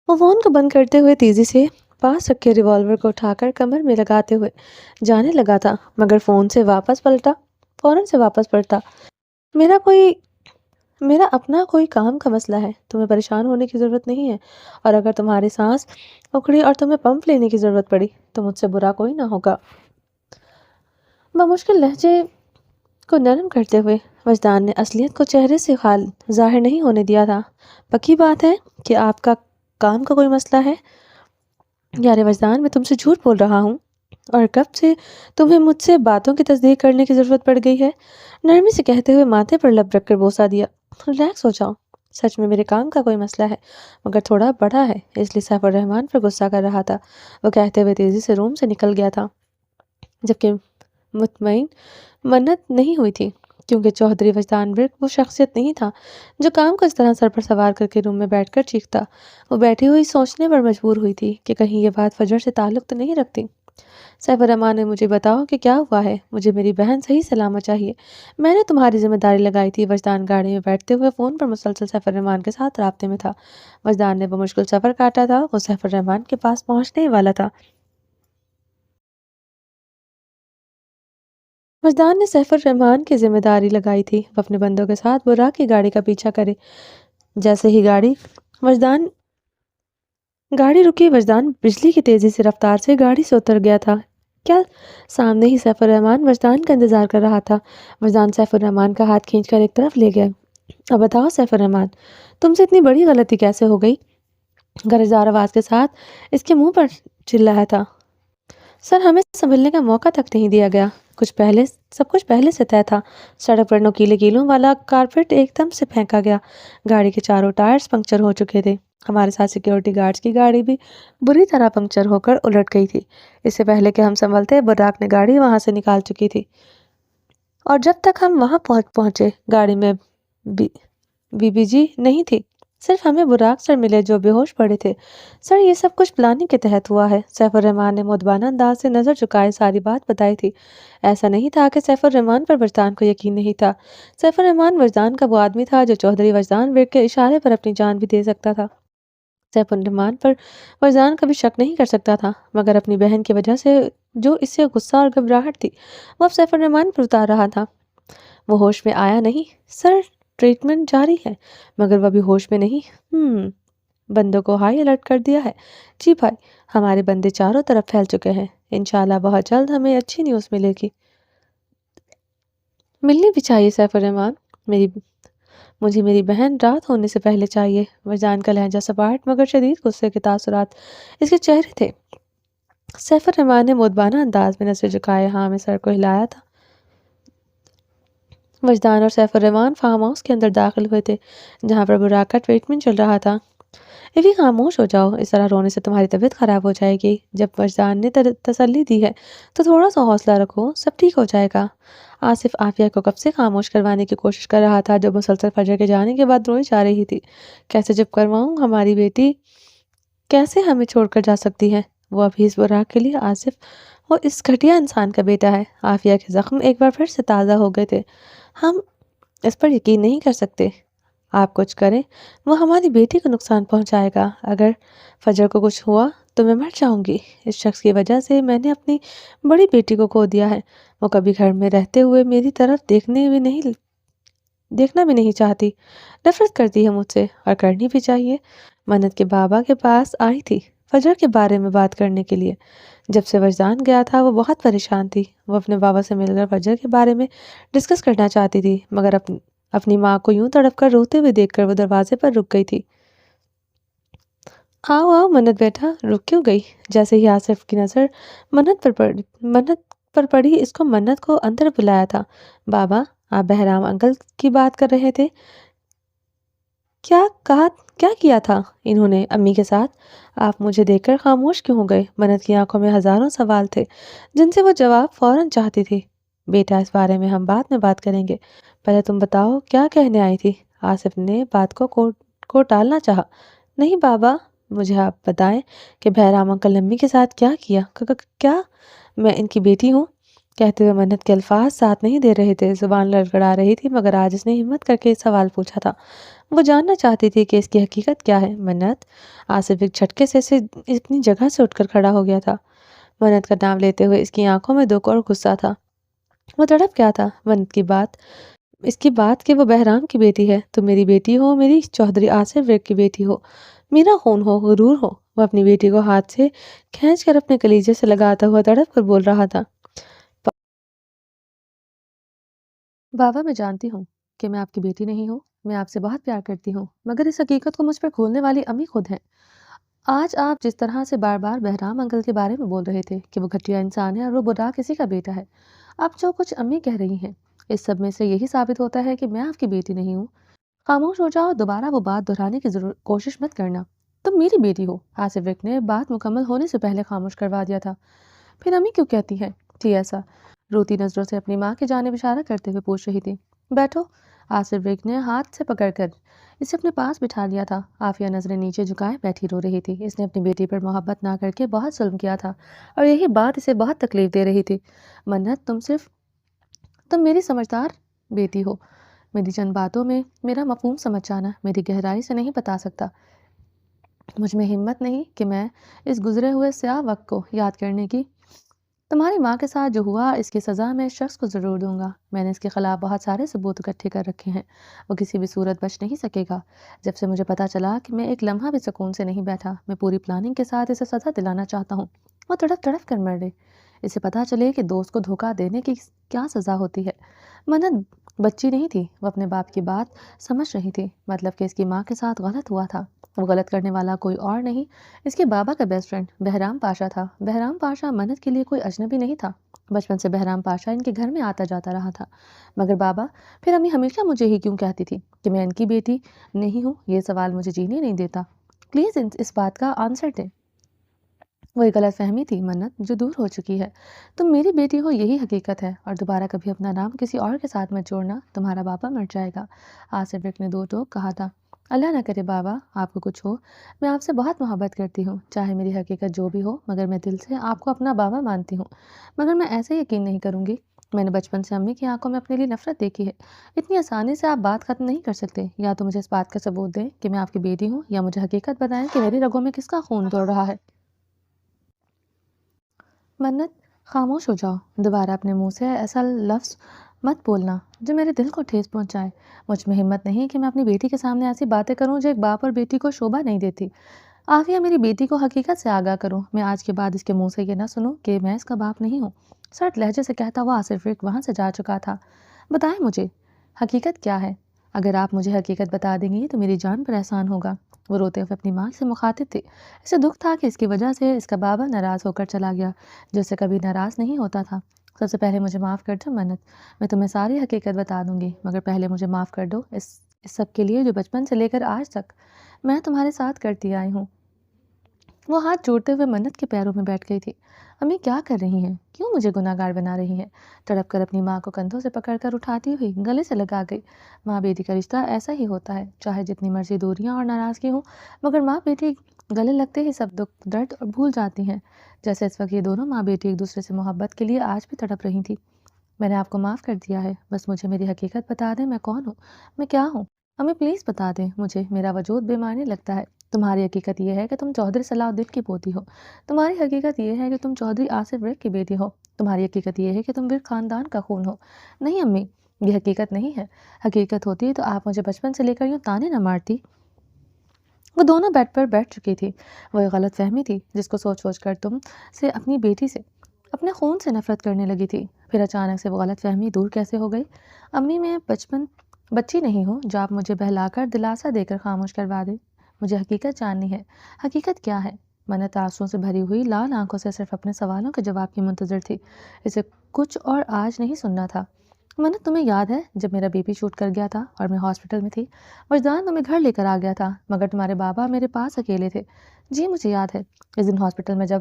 وہ فون کو بند کرتے ہوئے تیزی سے پاس رکھے ریوالور کو اٹھا کر کمر میں لگاتے ہوئے جانے لگا تھا، مگر فوراً سے واپس پلٹا۔ میرا اپنا کوئی کام کا مسئلہ ہے، تمہیں پریشان ہونے کی ضرورت نہیں ہے، اور اگر تمہاری سانس اکھڑی اور تمہیں پمپ لینے کی ضرورت پڑی تو مجھ سے برا کوئی نہ ہوگا۔ بمشکل لہجے کو نرم کرتے ہوئے وجدان نے اصلیت کو چہرے سے ظاہر نہیں ہونے دیا تھا۔ پکی بات ہے کہ آپ کا کام کا کوئی مسئلہ ہے؟ یار وجدان، میں تم سے جھوٹ بول رہا ہوں، اور کب سے تمہیں مجھ سے باتوں کی تصدیق کرنے کی ضرورت پڑ گئی ہے؟ نرمی سے کہتے ہوئے ماتھے پر لب رکھ کر بوسہ دیا۔ ریلیکس ہو جاؤ، سچ میں میرے کام کا کوئی مسئلہ ہے، مگر تھوڑا بڑا ہے، اس لیے سیف الرحمان پر غصہ کر رہا تھا۔ وہ کہتے ہوئے تیزی سے روم سے نکل گیا تھا، جبکہ مطمئن منت نہیں ہوئی تھی، کیونکہ چودھری وجدان برق وہ شخصیت نہیں تھا جو کام کو اس طرح سر پر سوار کر کے روم میں بیٹھ کر چیختا۔ وہ بیٹھی ہوئی سوچنے پر مجبور ہوئی تھی کہ کہیں یہ بات فجر سے تعلق تو نہیں رکھتی۔ سیف الرحمان نے مجھے بتاؤ کہ کیا ہوا ہے، مجھے میری بہن صحیح سلامت چاہیے، میں نے تمہاری ذمہ داری لگائی تھی۔ وجدان گاڑی میں بیٹھتے ہوئے فون پر مسلسل سیف الرحمان کے ساتھ رابطے میں تھا۔ وجدان نے بمشکل سفر کاٹا تھا، وہ سیف الرحمان کے پاس پہنچنے والا تھا۔ وجدان نے سیف الرحمان کی ذمہ داری لگائی تھی، وہ اپنے بندوں کے ساتھ براق کی گاڑی کا پیچھا کرے۔ جیسے ہی گاڑی رکی، وجدان بجلی کی تیزی سے رفتار سے گاڑی سے اتر گیا تھا۔ کیا سامنے ہی سیف الرحمان وجدان کا انتظار کر رہا تھا۔ وجدان سیف الرحمان کا ہاتھ کھینچ کر ایک طرف لے گیا۔ اب بتاؤ سیف الرحمان، تم سے اتنی بڑی غلطی کیسے ہو گئی؟ گرجدار آواز کے ساتھ اس کے منہ پر چلایا تھا۔ سر، ہمیں سنبھلنے کا موقع تک نہیں دیا گیا، سب کچھ پہلے سے طے تھا۔ سڑک پر نوکیلے کیلوں والا کارپیٹ ایک دم سے پھینکا گیا، گاڑی کے چاروں ٹائرز پنکچر ہو چکے تھے، ہمارے ساتھ سیکیورٹی گارڈز کی گاڑی بھی بری طرح پنکچر ہو کر الٹ گئی تھی۔ اس سے پہلے کہ ہم سنبھلتے، براق نے گاڑی وہاں سے نکال چکی تھی، اور جب تک ہم وہاں پہنچے گاڑی میں بی بی جی نہیں تھی۔ صرف ہمیں براق سر ملے جو بے ہوش پڑے تھے۔ سر یہ سب کچھ پلاننگ کے تحت ہوا ہے۔ سیف الرحمان نے مؤدبانہ انداز سے نظر جھکائے ساری بات بتائی تھی۔ ایسا نہیں تھا کہ سیف الرحمان پر وجدان کو یقین نہیں تھا۔ سیف الرحمان وجدان کا وہ آدمی تھا جو چودھری وجدان بیگ کے اشارے پر اپنی جان بھی دے سکتا تھا۔ سیف الرحمان پر وجدان کبھی شک نہیں کر سکتا تھا، مگر اپنی بہن کی وجہ سے جو اس سے غصہ اور گھبراہٹ تھی وہ اب سیف الرحمان پر اتار رہا تھا۔ وہ ہوش میں آیا نہیں۔ سر ٹریٹمنٹ جاری ہے مگر وہ ابھی ہوش میں نہیں۔ بندوں کو ہائی الرٹ کر دیا ہے۔ جی بھائی، ہمارے بندے چاروں طرف پھیل چکے ہیں۔ انشاءاللہ بہت جلد ہمیں اچھی نیوز ملے گی۔ ملنی بھی چاہیے سیف الرحمان، مجھے میری بہن رات ہونے سے پہلے چاہیے۔ وجدان کا لہجہ سپاٹ مگر شدید غصے کے تاثرات اس کے چہرے تھے۔ سیف الرحمان نے مؤدبانہ انداز میں نظر جھکائے ہاں میں سر کو ہلایا تھا۔ وجدان اور سیف الرحمان فارم ہاؤس کے اندر داخل ہوئے تھے جہاں پر براق کا ٹریٹمنٹ چل رہا تھا۔ ایوی خاموش ہو جاؤ، اس طرح رونے سے تمہاری طبیعت خراب ہو جائے گی۔ جب وجدان نے تسلی دی ہے تو تھوڑا سا حوصلہ رکھو، سب ٹھیک ہو جائے گا۔ آصف عافیہ کو کب سے خاموش کروانے کی کوشش کر رہا تھا جو مسلسل فجر کے جانے کے بعد روئی جا رہی تھی۔ کیسے چپ کرواؤں؟ ہماری بیٹی کیسے ہمیں چھوڑ کر جا سکتی ہے؟ وہ ابھی اس براق کے لیے آصف اور اس گھٹیا انسان کا بیٹا ہے۔ عافیہ کے زخم ایک بار پھر سے تازہ ہو گئے تھے۔ ہم اس پر یقین نہیں کر سکتے۔ آپ کچھ کریں، وہ ہماری بیٹی کو نقصان پہنچائے گا۔ اگر فجر کو کچھ ہوا تو میں مر جاؤں گی۔ اس شخص کی وجہ سے میں نے اپنی بڑی بیٹی کو کھو دیا ہے۔ وہ کبھی گھر میں رہتے ہوئے میری طرف دیکھنا بھی نہیں چاہتی۔ نفرت کرتی ہے مجھ سے، اور کرنی بھی چاہیے۔ منت کے بابا کے پاس آئی تھی فجر کے بارے میں بات کرنے کے لیے۔ جب سے وجدان گیا تھا وہ بہت پریشان تھی۔ وہ اپنے بابا سے مل کر فجر کے بارے میں ڈسکس کرنا چاہتی تھی، مگر اپنی ماں کو یوں تڑپ کر روتے ہوئے دیکھ کر وہ دروازے پر رک گئی تھی۔ آؤ آؤ منت بیٹا، رک کیوں گئی؟ جیسے ہی آصف کی نظر منت پر پڑی، اس کو منت کو اندر بلایا تھا۔ بابا، آپ بہرام انکل کی بات کر رہے تھے؟ کیا کیا تھا انہوں نے امی کے ساتھ؟ آپ مجھے دیکھ کر خاموش کیوں ہو گئے؟ منت کی آنکھوں میں ہزاروں سوال تھے جن سے وہ جواب فوراً چاہتی تھی۔ بیٹا، اس بارے میں ہم بعد میں بات کریں گے، پہلے تم بتاؤ کیا کہنے آئی تھی؟ آصف نے بات کو ٹالنا چاہا۔ نہیں بابا، مجھے آپ بتائیں کہ بہرام انکل نے امی کے ساتھ کیا کیا؟ کیا میں ان کی بیٹی ہوں؟ کہتے ہوئے منت کے الفاظ ساتھ نہیں دے رہے تھے، زبان لڑکھڑا رہی تھی، مگر آج اس نے ہمت کر کے سوال پوچھا تھا۔ وہ جاننا چاہتی تھی کہ اس کی حقیقت کیا ہے۔ منت، آصف ایک جھٹکے سے اپنی جگہ سے اٹھ کر کھڑا ہو گیا تھا۔ منت کا نام لیتے ہوئے اس کی آنکھوں میں دکھ اور غصہ تھا۔ وہ تڑپ کیا تھا منت کی اس کی بات کہ وہ بہرام کی بیٹی ہے۔ تم میری بیٹی ہو، میری چودھری آصف بیگ کی بیٹی ہو، میرا خون ہو، غرور ہو۔ وہ اپنی بیٹی کو ہاتھ سے کھینچ کر اپنے کلیجے سے لگاتا ہوا تڑپ کر بول رہا تھا۔ بابا، میں جانتی ہوں کہ میں آپ کی بیٹی نہیں ہوں، میں آپ سے بہت پیار کرتی ہوں، مگر اس حقیقت کو مجھ پر کھولنے والی امی خود ہیں۔ آج آپ جس طرح سے بار بار بہرام انکل کے بارے میں بول رہے تھے کہ وہ گھٹیا انسان ہے اور وہ براق کسی کا بیٹا ہے، آپ جو کچھ امی کہہ رہی ہیں اس سب میں سے یہی ثابت ہوتا ہے کہ میں آپ کی بیٹی نہیں ہوں۔ خاموش ہو جاؤ، دوبارہ وہ بات دہرانے کی کوشش مت کرنا۔ تم میری بیٹی ہو۔ آصف بیگ نے بات مکمل ہونے سے پہلے خاموش کروا دیا تھا۔ پھر امی کیوں کہتی ہیں تھی ایسا؟ روتی نظروں سے اپنی ماں کی جانب اشارہ کرتے ہوئے پوچھ رہی تھی۔ بیٹھو۔ آصف بیگ نے ہاتھ سے پکڑ کر اسے اپنے پاس بٹھا لیا تھا۔ عافیہ نظریں نیچے جھکائے بیٹھی رو رہی تھی۔ اس نے اپنی بیٹی پر محبت نہ کر کے بہت ظلم کیا تھا اور یہی بات اسے بہت تکلیف دے رہی تھی۔ منت، تم میری سمجھدار بیٹی ہو، میری چند باتوں میں میرا مفہوم سمجھ جانا، میری گہرائی سے نہیں بتا سکتا۔ مجھ میں ہمت نہیں کہ میں اس گزرے ہوئے سیاہ وقت کو یاد کرنے کی۔ تمہاری ماں کے ساتھ جو ہوا اس کی سزا میں اس شخص کو ضرور دوں گا۔ میں نے اس کے خلاف بہت سارے ثبوت اکٹھے کر رکھے ہیں، وہ کسی بھی صورت بچ نہیں سکے گا۔ جب سے مجھے پتا چلا کہ میں ایک لمحہ بھی سکون سے نہیں بیٹھا، میں پوری پلاننگ کے ساتھ اسے سزا دلانا چاہتا ہوں۔ وہ تڑپ تڑپ کر مر رہے، اسے پتا چلے کہ دوست کو دھوکہ دینے کی کیا سزا ہوتی ہے۔ منت بچی نہیں تھی، وہ اپنے باپ کی بات سمجھ رہی تھی، مطلب کہ اس کی ماں کے ساتھ غلط ہوا تھا۔ وہ غلط کرنے والا کوئی اور نہیں، اس کے بابا کا بیسٹ فرینڈ بہرام پاشا تھا۔ بہرام پاشا منت کے لیے کوئی اجنبی نہیں تھا۔ بچپن سے بہرام پاشا ان کے گھر میں آتا جاتا رہا تھا۔ مگر بابا، پھر امی ہمیشہ مجھے ہی کیوں کہتی تھی کہ میں ان کی بیٹی نہیں ہوں؟ یہ سوال مجھے جینے نہیں دیتا۔ پلیز اس بات کا آنسر دیں۔ وہ ایک غلط فہمی تھی منت، جو دور ہو چکی ہے۔ تم میری بیٹی ہو، یہی حقیقت ہے، اور دوبارہ کبھی اپنا نام کسی اور کے ساتھ مت جوڑنا، تمہارا بابا مر جائے گا۔ آصف بیگ نے دو ٹوک کہا تھا۔ اللہ نہ کرے بابا آپ کو کچھ ہو، میں آپ سے بہت محبت کرتی ہوں، چاہے میری حقیقت جو بھی ہو، مگر میں دل سے آپ کو اپنا بابا مانتی ہوں، مگر میں ایسے یقین نہیں کروں گی۔ میں نے بچپن سے امی کی آنکھوں میں اپنے لیے نفرت دیکھی ہے۔ اتنی آسانی سے آپ بات ختم نہیں کر سکتے، یا تو مجھے اس بات کا ثبوت دیں کہ میں آپ کی بیٹی ہوں، یا مجھے حقیقت بتائیں کہ میری رگوں میں کس کا خون دوڑ رہا ہے۔ منت، خاموش ہو جاؤ، دوبارہ اپنے منہ سے ایسا لفظ مت بولنا جو میرے دل کو ٹھیس پہنچائے۔ مجھ میں ہمت نہیں کہ میں اپنی بیٹی کے سامنے ایسی باتیں کروں جو ایک باپ اور بیٹی کو شوبھا نہیں دیتی۔ عافیہ، میری بیٹی کو حقیقت سے آگاہ کرو، میں آج کے بعد اس کے منہ سے یہ نہ سنوں کہ میں اس کا باپ نہیں ہوں۔ سرد لہجے سے کہتا ہوا آصف رک وہاں سے جا چکا تھا۔ بتائیں مجھے حقیقت کیا ہے؟ اگر آپ مجھے حقیقت بتا دیں گی تو میری جان پر احسان ہوگا۔ وہ روتے ہوئے اپنی ماں سے مخاطب تھی۔ اسے دکھ تھا کہ اس کی وجہ سے اس کا بابا ناراض ہو کر چلا گیا، جو اسے کبھی ناراض نہیں ہوتا تھا۔ سب سے پہلے مجھے معاف کر دو منت، میں تمہیں ساری حقیقت بتا دوں گی، مگر پہلے مجھے معاف کر دو اس سب کے لیے جو بچپن سے لے کر آج تک میں تمہارے ساتھ کرتی آئی ہوں۔ وہ ہاتھ جوڑتے ہوئے منت کے پیروں میں بیٹھ گئی تھی۔ امی کیا کر رہی ہیں؟ کیوں مجھے گناہ گار بنا رہی ہیں؟ تڑپ کر اپنی ماں کو کندھوں سے پکڑ کر اٹھاتی ہوئی گلے سے لگا گئی۔ ماں بیٹی کا رشتہ ایسا ہی ہوتا ہے، چاہے جتنی مرضی دوریاں اور ناراضگی ہوں، مگر ماں بیٹی گلے لگتے ہی سب دکھ درد بھول جاتی ہیں۔ جیسے اس وقت یہ دونوں ماں بیٹی ایک دوسرے سے محبت کے لیے آج بھی تڑپ رہی تھی۔ میں نے آپ کو معاف کر دیا ہے، بس مجھے میری حقیقت بتا دیں، میں کون ہوں، میں کیا ہوں؟ امی پلیز بتا دیں مجھے، میرا وجود بے معنی لگتا ہے۔ تمہاری حقیقت یہ ہے کہ تم چودھری صلاح الدین کی پوتی ہو۔ تمہاری حقیقت یہ ہے کہ تم چودھری آصف رک کی بیٹی ہو۔ تمہاری حقیقت یہ ہے کہ تم ورک خاندان کا خون ہو۔ نہیں امی، یہ حقیقت نہیں ہے۔ حقیقت ہوتی تو آپ مجھے بچپن سے لے کر یوں تانے نہ مارتی۔ وہ دونوں بیڈ پر بیٹھ چکی تھی۔ وہ ایک غلط فہمی تھی جس کو سوچ سوچ کر تم سے اپنی بیٹی سے اپنے خون سے نفرت کرنے لگی تھی۔ پھر اچانک سے وہ غلط فہمی دور کیسے ہو گئی؟ امی، میں بچی نہیں ہوں جو آپ مجھے بہلا کر دلاسا دے کر خاموش کروا دیں۔ مجھے حقیقت جاننی ہے۔ حقیقت کیا ہے؟ منت آنسوؤں سے بھری ہوئی لال آنکھوں سے صرف اپنے سوالوں کے جواب کی منتظر تھی۔ اسے کچھ اور آج نہیں سننا تھا۔ منت، تمہیں یاد ہے جب میرا بی پی شوٹ کر گیا تھا اور میں ہاسپٹل میں تھی؟ وجدان تمہیں گھر لے کر آ گیا تھا، مگر تمہارے بابا میرے پاس اکیلے تھے۔ جی مجھے یاد ہے، اس دن ہاسپٹل میں جب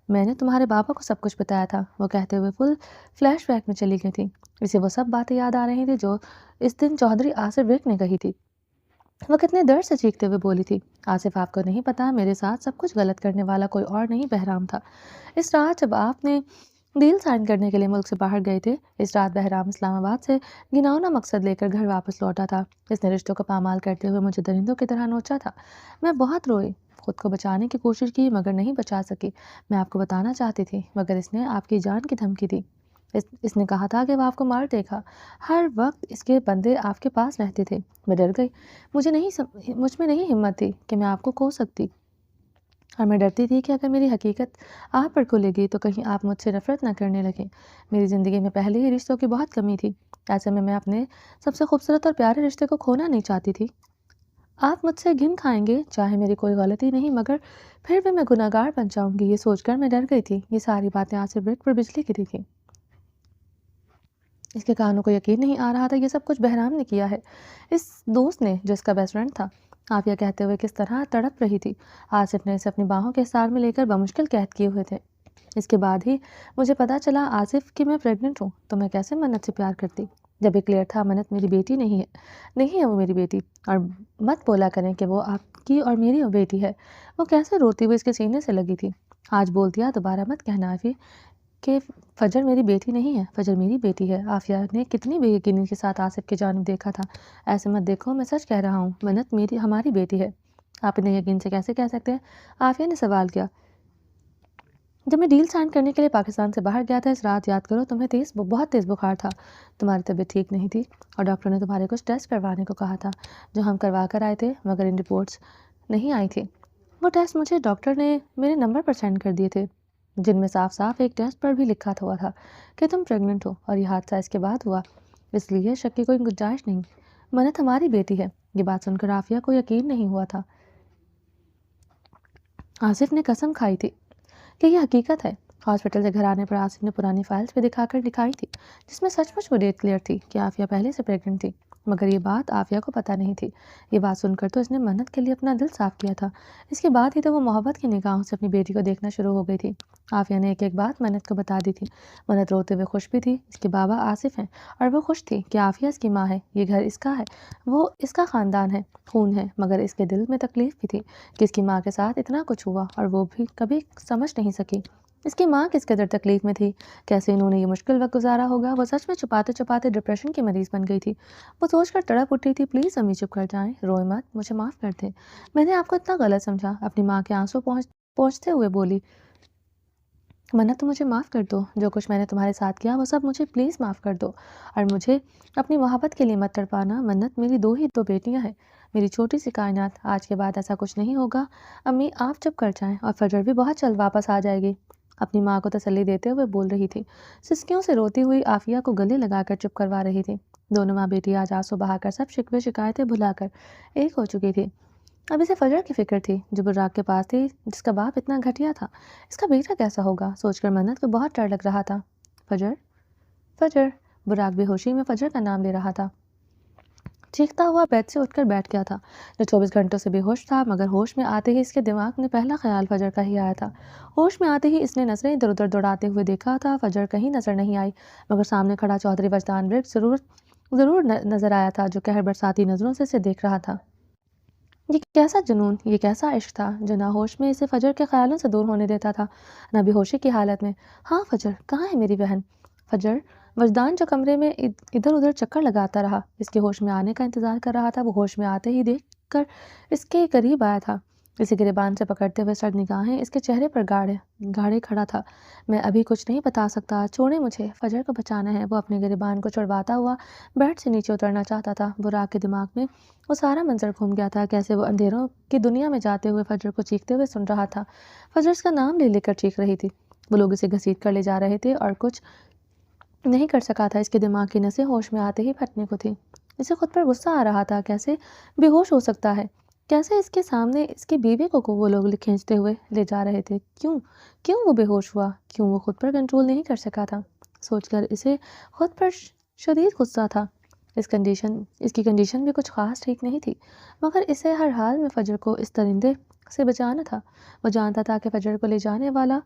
میں نے تمہارے بابا کو سب کچھ بتایا تھا، وہ کہتے ہوئے فل فلیش بیک میں چلی گئی تھی۔ اسے وہ سب باتیں یاد آ رہی تھی جو اس دن چودھری آصف رک نے کہی تھی۔ وہ کتنے درد سے چیختے ہوئے بولی تھی، آصف آپ کو نہیں پتا میرے ساتھ سب کچھ غلط کرنے والا کوئی اور نہیں بہرام تھا۔ اس رات جب آپ نے ڈیل سائن کرنے کے لیے ملک سے باہر گئے تھے، اس رات بہرام اسلام آباد سے گھناؤنا مقصد لے کر گھر واپس لوٹا تھا۔ اس نے رشتوں کو پامال کرتے ہوئے مجھے درندوں کی طرح نوچا تھا۔ میں بہت روئی، خود کو بچانے کی کوشش کی مگر نہیں بچا سکی۔ میں آپ کو بتانا چاہتی تھی مگر اس نے آپ کی جان کی دھمکی دی۔ اس نے کہا تھا کہ وہ آپ کو مار دے گا۔ ہر وقت اس کے بندے آپ کے پاس رہتے تھے۔ میں ڈر گئی، مجھ میں نہیں ہمت تھی کہ میں آپ کو کھو سکتی، اور میں ڈرتی تھی کہ اگر میری حقیقت آپ پر کھلے گی تو کہیں آپ مجھ سے نفرت نہ کرنے لگیں۔ میری زندگی میں پہلے ہی رشتوں کی بہت کمی تھی، ایسے میں اپنے سب سے خوبصورت اور پیارے رشتے کو کھونا نہیں چاہتی تھی۔ آپ مجھ سے گھن کھائیں گے چاہے میری کوئی غلطی نہیں، مگر پھر بھی میں گناہ گار بن جاؤں گی، یہ سوچ کر میں ڈر گئی تھی۔ یہ ساری باتیں آصف رک پر بجلی گری تھی۔ اس کے کانوں کو یقین نہیں آ رہا تھا، یہ سب کچھ بہرام نے کیا ہے، اس دوست نے جو اس کا بیسٹ فرینڈ تھا۔ عافیہ کہتے ہوئے کس طرح تڑپ رہی تھی۔ آصف نے اسے اپنی باہوں کے حصار میں لے کر بمشکل قید کیے ہوئے تھے۔ اس کے بعد ہی مجھے پتا چلا آصف کہ میں پریگننٹ ہوں، تو میں کیسے منت سے پیار کرتی جب یہ کلیئر تھا منت میری بیٹی نہیں ہے وہ میری بیٹی، اور مت بولا کریں کہ وہ آپ کی اور میری بیٹی ہے۔ وہ کیسے روتی ہوئی اس کے سینے سے لگی تھی۔ آج بول دیا، دوبارہ مت کہنا عافی کہ فجر میری بیٹی نہیں ہے، فجر میری بیٹی ہے۔ عافیہ نے کتنی بے یقینی کے ساتھ آصف کی جانب دیکھا تھا۔ ایسے مت دیکھو، میں سچ کہہ رہا ہوں، منت ہماری بیٹی ہے۔ آپ اتنے یقین سے کیسے کہہ سکتے ہیں؟ عافیہ نے سوال کیا۔ جب میں ڈیل سائن کرنے کے لیے پاکستان سے باہر گیا تھا، اس رات یاد کرو، تمہیں بہت تیز بخار تھا، تمہاری طبیعت ٹھیک نہیں تھی، اور ڈاکٹر نے تمہارے کچھ ٹیسٹ کروانے کو کہا تھا جو ہم کروا کر آئے تھے، مگر ان رپورٹس نہیں آئی تھی۔ وہ ٹیسٹ مجھے ڈاکٹر نے میرے نمبر پر سینڈ کر دیے تھے، جن میں صاف صاف ایک ٹیسٹ پر بھی لکھا ہوا تھا کہ تم پریگننٹ ہو، اور یہ حادثہ اس کے بعد ہوا، اس لیے شک کی کوئی گنجائش نہیں۔ منت ہماری بیٹی ہے۔ یہ بات سن کر عافیہ کو یقین نہیں ہوا تھا۔ آصف نے قسم کھائی تھی کہ یہ حقیقت ہے۔ ہاسپٹل سے گھر آنے پر آصف نے پرانی فائلز بھی دکھا کر دکھائی تھی، جس میں سچ مچ وہ ڈیٹ کلیئر تھی کہ عافیہ پہلے سے پریگننٹ تھی۔ مگر یہ بات عافیہ کو پتہ نہیں تھی۔ یہ بات سن کر تو اس نے منت کے لیے اپنا دل صاف کیا تھا۔ اس کے بعد ہی تو وہ محبت کی نگاہوں سے اپنی بیٹی کو دیکھنا شروع ہو گئی تھی۔ عافیہ نے ایک ایک بات منت کو بتا دی تھی۔ منت روتے ہوئے خوش بھی تھی، اس کے بابا آصف ہیں، اور وہ خوش تھی کہ عافیہ اس کی ماں ہے، یہ گھر اس کا ہے، وہ اس کا خاندان ہے، خون ہے۔ مگر اس کے دل میں تکلیف بھی تھی کہ اس کی ماں کے ساتھ اتنا کچھ ہوا اور وہ بھی کبھی سمجھ نہیں سکی۔ اس کی ماں کس قدر تکلیف میں تھی، کیسے انہوں نے یہ مشکل وقت گزارا ہوگا۔ وہ سچ میں چھپاتے چھپاتے ڈپریشن کی مریض بن گئی تھی۔ وہ سوچ کر تڑپ اٹھی تھی، پلیز امی چپ کر جائیں، روئے مت، مجھے معاف کر دیں، میں نے آپ کو اتنا غلط سمجھا۔ اپنی ماں کے آنسو پہنچتے ہوئے بولی، منت، تو مجھے معاف کر دو، جو کچھ میں نے تمہارے ساتھ کیا وہ سب مجھے پلیز معاف کر دو، اور مجھے اپنی محبت کے لیے مت تڑپانا۔ منت، میری دو بیٹیاں ہیں، میری چھوٹی سی کائنات، آج کے بعد ایسا کچھ نہیں ہوگا۔ امی آپ چپ کر جائیں، اور فجر بھی بہت جلد واپس آ جائے گی، اپنی ماں کو تسلی دیتے ہوئے بول رہی تھی۔ سسکیوں سے روتی ہوئی عافیہ کو گلے لگا کر چپ کروا رہی تھی۔ دونوں ماں بیٹی آج آنسو بہا کر سب شکوے شکایتیں بھلا کر ایک ہو چکی تھی۔ اب اسے فجر کی فکر تھی جو براق کے پاس تھی، جس کا باپ اتنا گھٹیا تھا۔ اس کا بیٹا کیسا ہوگا سوچ کر منت کو بہت ڈر لگ رہا تھا۔ فجر، فجر، براق بے ہوشی میں فجر کا نام لے رہا تھا۔ چیختا ہوا بیڈ سے اٹھ کر بیٹھ گیا تھا، جو 24 گھنٹوں سے بے ہوش تھا، مگر ہوش میں آتے ہی اس کے دماغ میں پہلا خیال فجر کا ہی آیا تھا۔ ہوش میں آتے ہی اس نے نظریں ادھر ادھر دوڑاتے ہوئے دیکھا تھا، فجر کہیں نظر نہیں آئی، مگر سامنے کھڑا چودھری وجدان بیگ ضرور نظر آیا تھا، جو قہر برساتی نظروں سے اسے دیکھ رہا تھا۔ یہ کیسا جنون، یہ کیسا عشق تھا جو نہ ہوش میں اسے فجر کے خیالوں سے دور ہونے دیتا تھا، نہ بے ہوشی کی حالت میں۔ ہاں فجر، کہاں ہے میری بہن؟ فجر، وجدان جو کمرے میں ادھر ادھر چکر لگاتا رہا، اس کے ہوش میں آنے کا انتظار کر رہا تھا، وہ ہوش میں آتے ہی دیکھ کر اس کے قریب آیا تھا، اسے گریبان سے پکڑتے ہوئے سرد نگاہیں اس کے چہرے پر گاڑے کھڑا تھا۔ میں ابھی کچھ نہیں بتا سکتا، چھوڑیں مجھے، فجر کو بچانا ہے۔ وہ اپنے گریبان کو چھڑواتا ہوا بیڈ سے نیچے اترنا چاہتا تھا۔ براق کے دماغ میں وہ سارا منظر گھوم گیا تھا، کیسے وہ اندھیروں کی دنیا میں جاتے ہوئے فجر کو چیختے ہوئے سن رہا تھا۔ فجر اس کا نام لے لے کر چیخ رہی تھی، وہ لوگ اسے گھسیٹ کر لے جا رہے تھے اور کچھ نہیں کر سکا تھا، اس کے دماغ کی نسیں ہوش میں آتے ہی پھٹنے کو تھی۔ اسے خود پر غصہ آ رہا تھا، کیسے بے ہوش ہو سکتا ہے، کیسے اس کے سامنے اس کی بیوی کو وہ لوگ کھینچتے ہوئے لے جا رہے تھے، کیوں وہ بے ہوش ہوا، کیوں وہ خود پر کنٹرول نہیں کر سکا تھا۔ سوچ کر اسے خود پر شدید غصہ تھا۔ اس کی کنڈیشن بھی کچھ خاص ٹھیک نہیں تھی، مگر اسے ہر حال میں فجر کو اس درندے سے بچانا تھا۔ وہ جانتا تھا کہ فجر کو لے جانے والا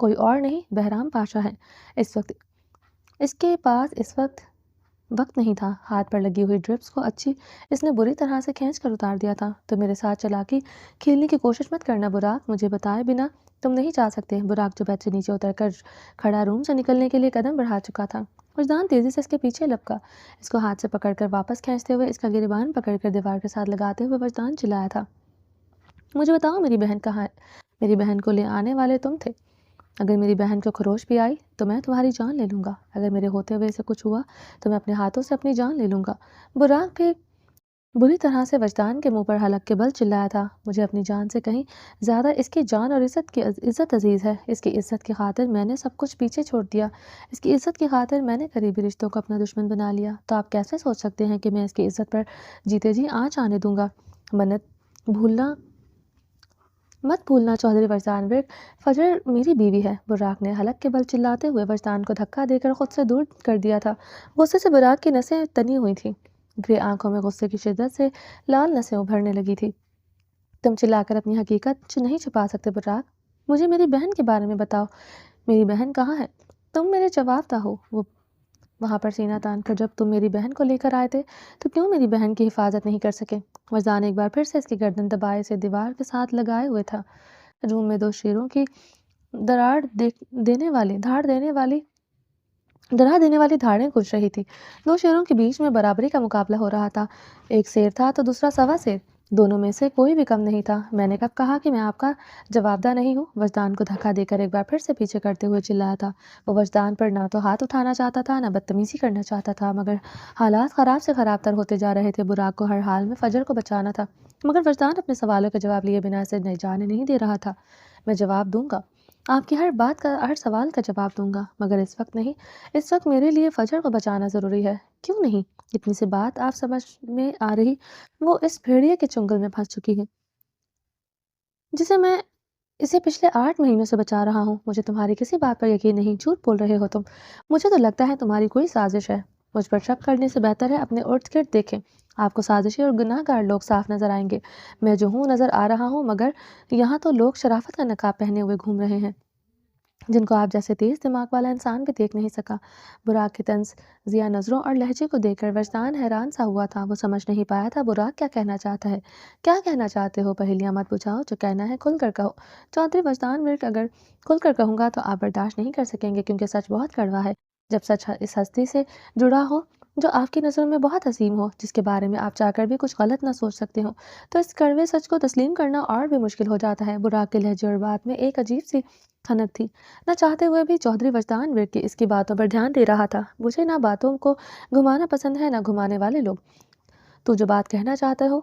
کوئی اور نہیں، بہرام پاشا ہے۔ اس کے پاس اس وقت نہیں تھا۔ ہاتھ پر لگی ہوئی ڈرپس کو اس نے بری طرح سے کھینچ کر اتار دیا تھا۔ تو میرے ساتھ چلاکی کھیلنے کی کوشش مت کرنا براق، مجھے بتائے بنا تم نہیں جا سکتے۔ براق جو بیڈ سے نیچے اتر کر کھڑا روم سے نکلنے کے لیے قدم بڑھا چکا تھا، وجدان تیزی سے اس کے پیچھے لپکا، اس کو ہاتھ سے پکڑ کر واپس کھینچتے ہوئے اس کا گریبان پکڑ کر دیوار کے ساتھ لگاتے ہوئے وجدان چلایا تھا، مجھے بتاؤ میری بہن کہاں ہے؟ میری بہن کو لے آنے والے تم تھے، اگر میری بہن کو خروش بھی آئی تو میں تمہاری جان لے لوں گا، اگر میرے ہوتے ہوئے اسے کچھ ہوا تو میں اپنے ہاتھوں سے اپنی جان لے لوں گا۔ براق بھی بری طرح سے وجدان کے منہ پر حلق کے بل چلایا تھا، مجھے اپنی جان سے کہیں زیادہ اس کی جان اور عزت عزیز ہے۔ اس کی عزت کی خاطر میں نے سب کچھ پیچھے چھوڑ دیا، اس کی عزت کی خاطر میں نے قریبی رشتوں کو اپنا دشمن بنا لیا، تو آپ کیسے سوچ سکتے ہیں کہ میں اس کی عزت پر جیتے جی آنچ آنے دوں گا؟ مت بھولنا چودھری وجدان بیگ، فجر میری بیوی ہے۔ براق نے حلق کے بل چلاتے ہوئے وجدان کو دھکا دے کر خود سے دور کر دیا تھا۔ غصے سے براق کی نسیں تنی ہوئی تھیں، گرے آنکھوں میں غصے کی شدت سے لال نسیں ابھرنے لگی تھی۔ تم چلا کر اپنی حقیقت نہیں چھپا سکتے براق، مجھے میری بہن کے بارے میں بتاؤ، میری بہن کہاں ہے؟ تم میرے جواب دہ ہو، وہاں پر سینہ تان کر جب تم میری بہن کو لے کر آئے تھے تو کیوں میری بہن کی حفاظت نہیں کر سکے؟ وجدان ایک بار پھر سے اس کی گردن دبائے سے دیوار کے ساتھ لگائے ہوئے تھا۔ روم میں دو شیروں کی دراڑ دینے والی دھاڑیں گج رہی تھی، دو شیروں کے بیچ میں برابری کا مقابلہ ہو رہا تھا، ایک شیر تھا تو دوسرا سوا شیر، دونوں میں سے کوئی بھی کم نہیں تھا۔ میں نے کب کہا کہ میں آپ کا جواب دہ نہیں ہوں؟ وجدان کو دھکا دے کر ایک بار پھر سے پیچھے کرتے ہوئے چلایا تھا۔ وہ وجدان پر نہ تو ہاتھ اٹھانا چاہتا تھا، نہ بدتمیزی کرنا چاہتا تھا، مگر حالات خراب سے خراب تر ہوتے جا رہے تھے۔ براق کو ہر حال میں فجر کو بچانا تھا، مگر وجدان اپنے سوالوں کے جواب لیے بنا اسے جانے نہیں دے رہا تھا۔ میں جواب دوں گا، آپ کی ہر سوال کا جواب دوں گا، مگر اس وقت نہیں، اس وقت میرے لیے فجر کو بچانا ضروری ہے۔ کیوں نہیں؟ اتنی سی بات آپ سمجھ میں آ رہی، وہ اس بھیڑیے کے چنگل میں پھنس چکی ہے جسے میں اسے پچھلے 8 مہینوں سے بچا رہا ہوں۔ مجھے تمہاری کسی بات پر یقین نہیں، جھوٹ بول رہے ہو تم، مجھے تو لگتا ہے تمہاری کوئی سازش ہے۔ مجھ پر شک کرنے سے بہتر ہے اپنے ارد گرد دیکھیں، آپ کو سازشی اور گناہ گار لوگ صاف نظر آئیں گے۔ میں جو ہوں نظر آ رہا ہوں، مگر یہاں تو لوگ شرافت کا نقاب پہنے ہوئے گھوم رہے ہیں جن کو آپ جیسے تیز دماغ والا انسان بھی دیکھ نہیں سکا۔ براق کے طنز ضیا نظروں اور لہجے کو دیکھ کر وجدان حیران سا ہوا تھا۔ وہ سمجھ نہیں پایا تھا براق کیا کہنا چاہتا ہے۔ کیا کہنا چاہتے ہو؟ پہیلیاں مت بجھاؤ، جو کہنا ہے کھل کر کہو۔ چودھری وجدان ورک، اگر کھل کر کہوں گا تو آپ برداشت نہیں کر سکیں گے، کیونکہ سچ بہت کڑوا ہے۔ جب سچ اس ہستی سے جڑا ہو جو آپ کی نظروں میں بہت عظیم ہو، جس کے بارے میں آپ چاہ کر بھی کچھ غلط نہ سوچ سکتے ہو، تو اس کڑوے سچ کو تسلیم کرنا اور بھی مشکل ہو جاتا ہے۔ براق کے لہجے اور بات میں ایک عجیب سی خنک تھی۔ نہ چاہتے ہوئے بھی چودھری وجدان ورک کی اس کی باتوں پر دھیان دے رہا تھا۔ مجھے نہ باتوں کو گھمانا پسند ہے، نہ گھمانے والے لوگ۔ تو جو بات کہنا چاہتے ہو